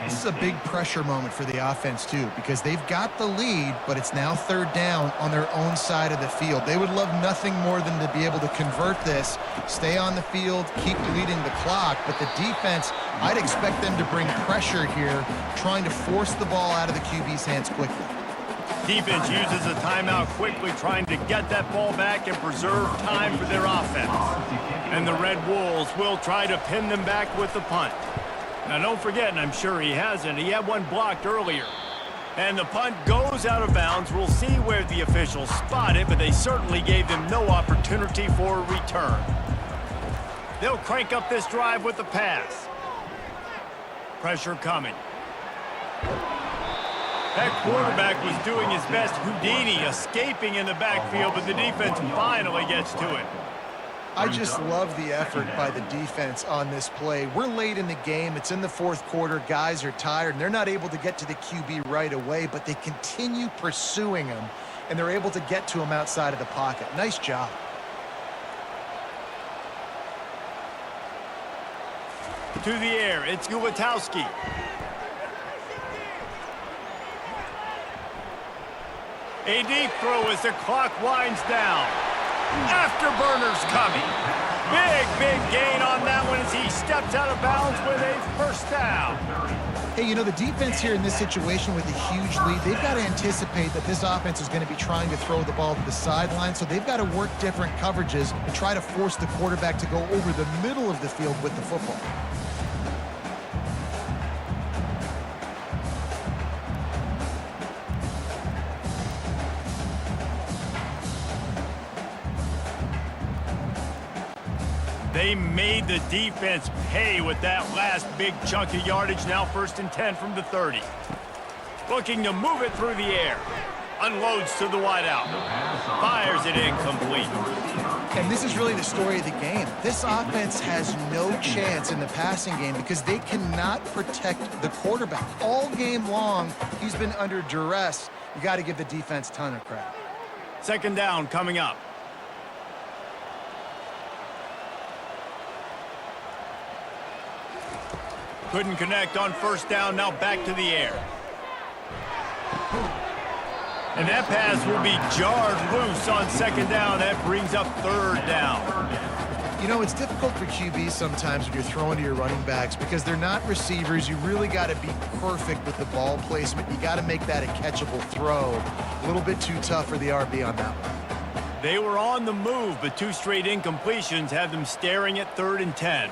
This is a big pressure moment for the offense, too, because they've got the lead, but it's now 3rd down on their own side of the field. They would love nothing more than to be able to convert this, stay on the field, keep leading the clock, but the defense, I'd expect them to bring pressure here, trying to force the ball out of the QB's hands quickly. Defense uses a timeout quickly, trying to get that ball back and preserve time for their offense. And the Red Wolves will try to pin them back with the punt. Now, don't forget, and I'm sure he hasn't, he had one blocked earlier. And the punt goes out of bounds. We'll see where the officials spot it, but they certainly gave them no opportunity for a return. They'll crank up this drive with the pass. Pressure coming. That quarterback was doing his best Houdini, escaping in the backfield, but the defense finally gets to it. I just love the effort by the defense on this play. We're late in the game. It's in the fourth quarter. Guys are tired, and they're not able to get to the QB right away, but they continue pursuing him, and they're able to get to him outside of the pocket. Nice job. To the air, it's Gulitowski. A deep throw as the clock winds down. Afterburners coming. Big gain on that one as he steps out of bounds with a first down. Hey, you know, the defense here in this situation with a huge lead, they've got to anticipate that this offense is going to be trying to throw the ball to the sideline, so they've got to work different coverages and try to force the quarterback to go over the middle of the field with the football. They made the defense pay with that last big chunk of yardage. Now 1st and 10 from the 30. Looking to move it through the air. Unloads to the wideout. Fires it incomplete. And this is really the story of the game. This offense has no chance in the passing game because they cannot protect the quarterback. All game long, he's been under duress. You got to give the defense a ton of credit. 2nd down coming up. Couldn't connect on 1st down, now back to the air. And that pass will be jarred loose on 2nd down. That brings up 3rd down. You know, it's difficult for QBs sometimes when you're throwing to your running backs because they're not receivers. You really got to be perfect with the ball placement. You got to make that a catchable throw. A little bit too tough for the RB on that one. They were on the move, but 2 straight incompletions have them staring at 3rd and 10.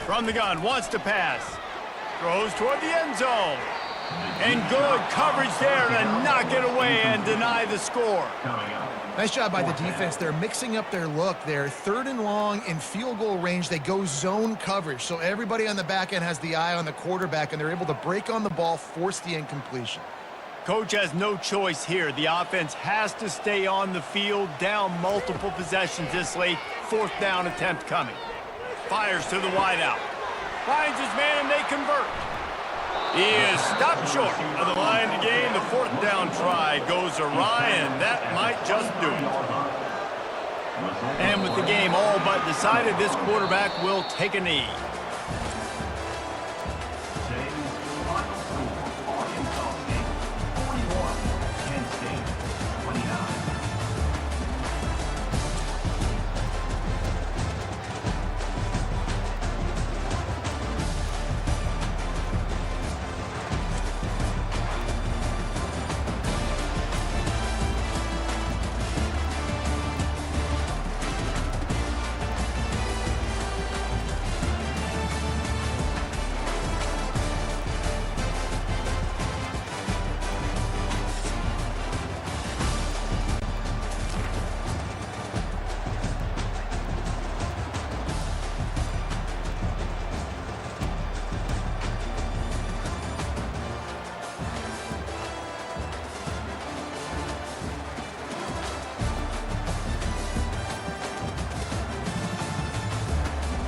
From the gun, wants to pass. Throws toward the end zone. And good coverage there to knock it away and deny the score. Nice job by the defense. They're mixing up their look there. 3rd and long in field goal range. They go zone coverage. So everybody on the back end has the eye on the quarterback, and they're able to break on the ball, force the incompletion. Coach has no choice here. The offense has to stay on the field, down multiple possessions this late. 4th down attempt coming. Fires to the wideout. Finds his man and they convert. He is stopped short of the line to gain. The 4th down try goes awry, and that might just do it. And with the game all but decided, this quarterback will take a knee.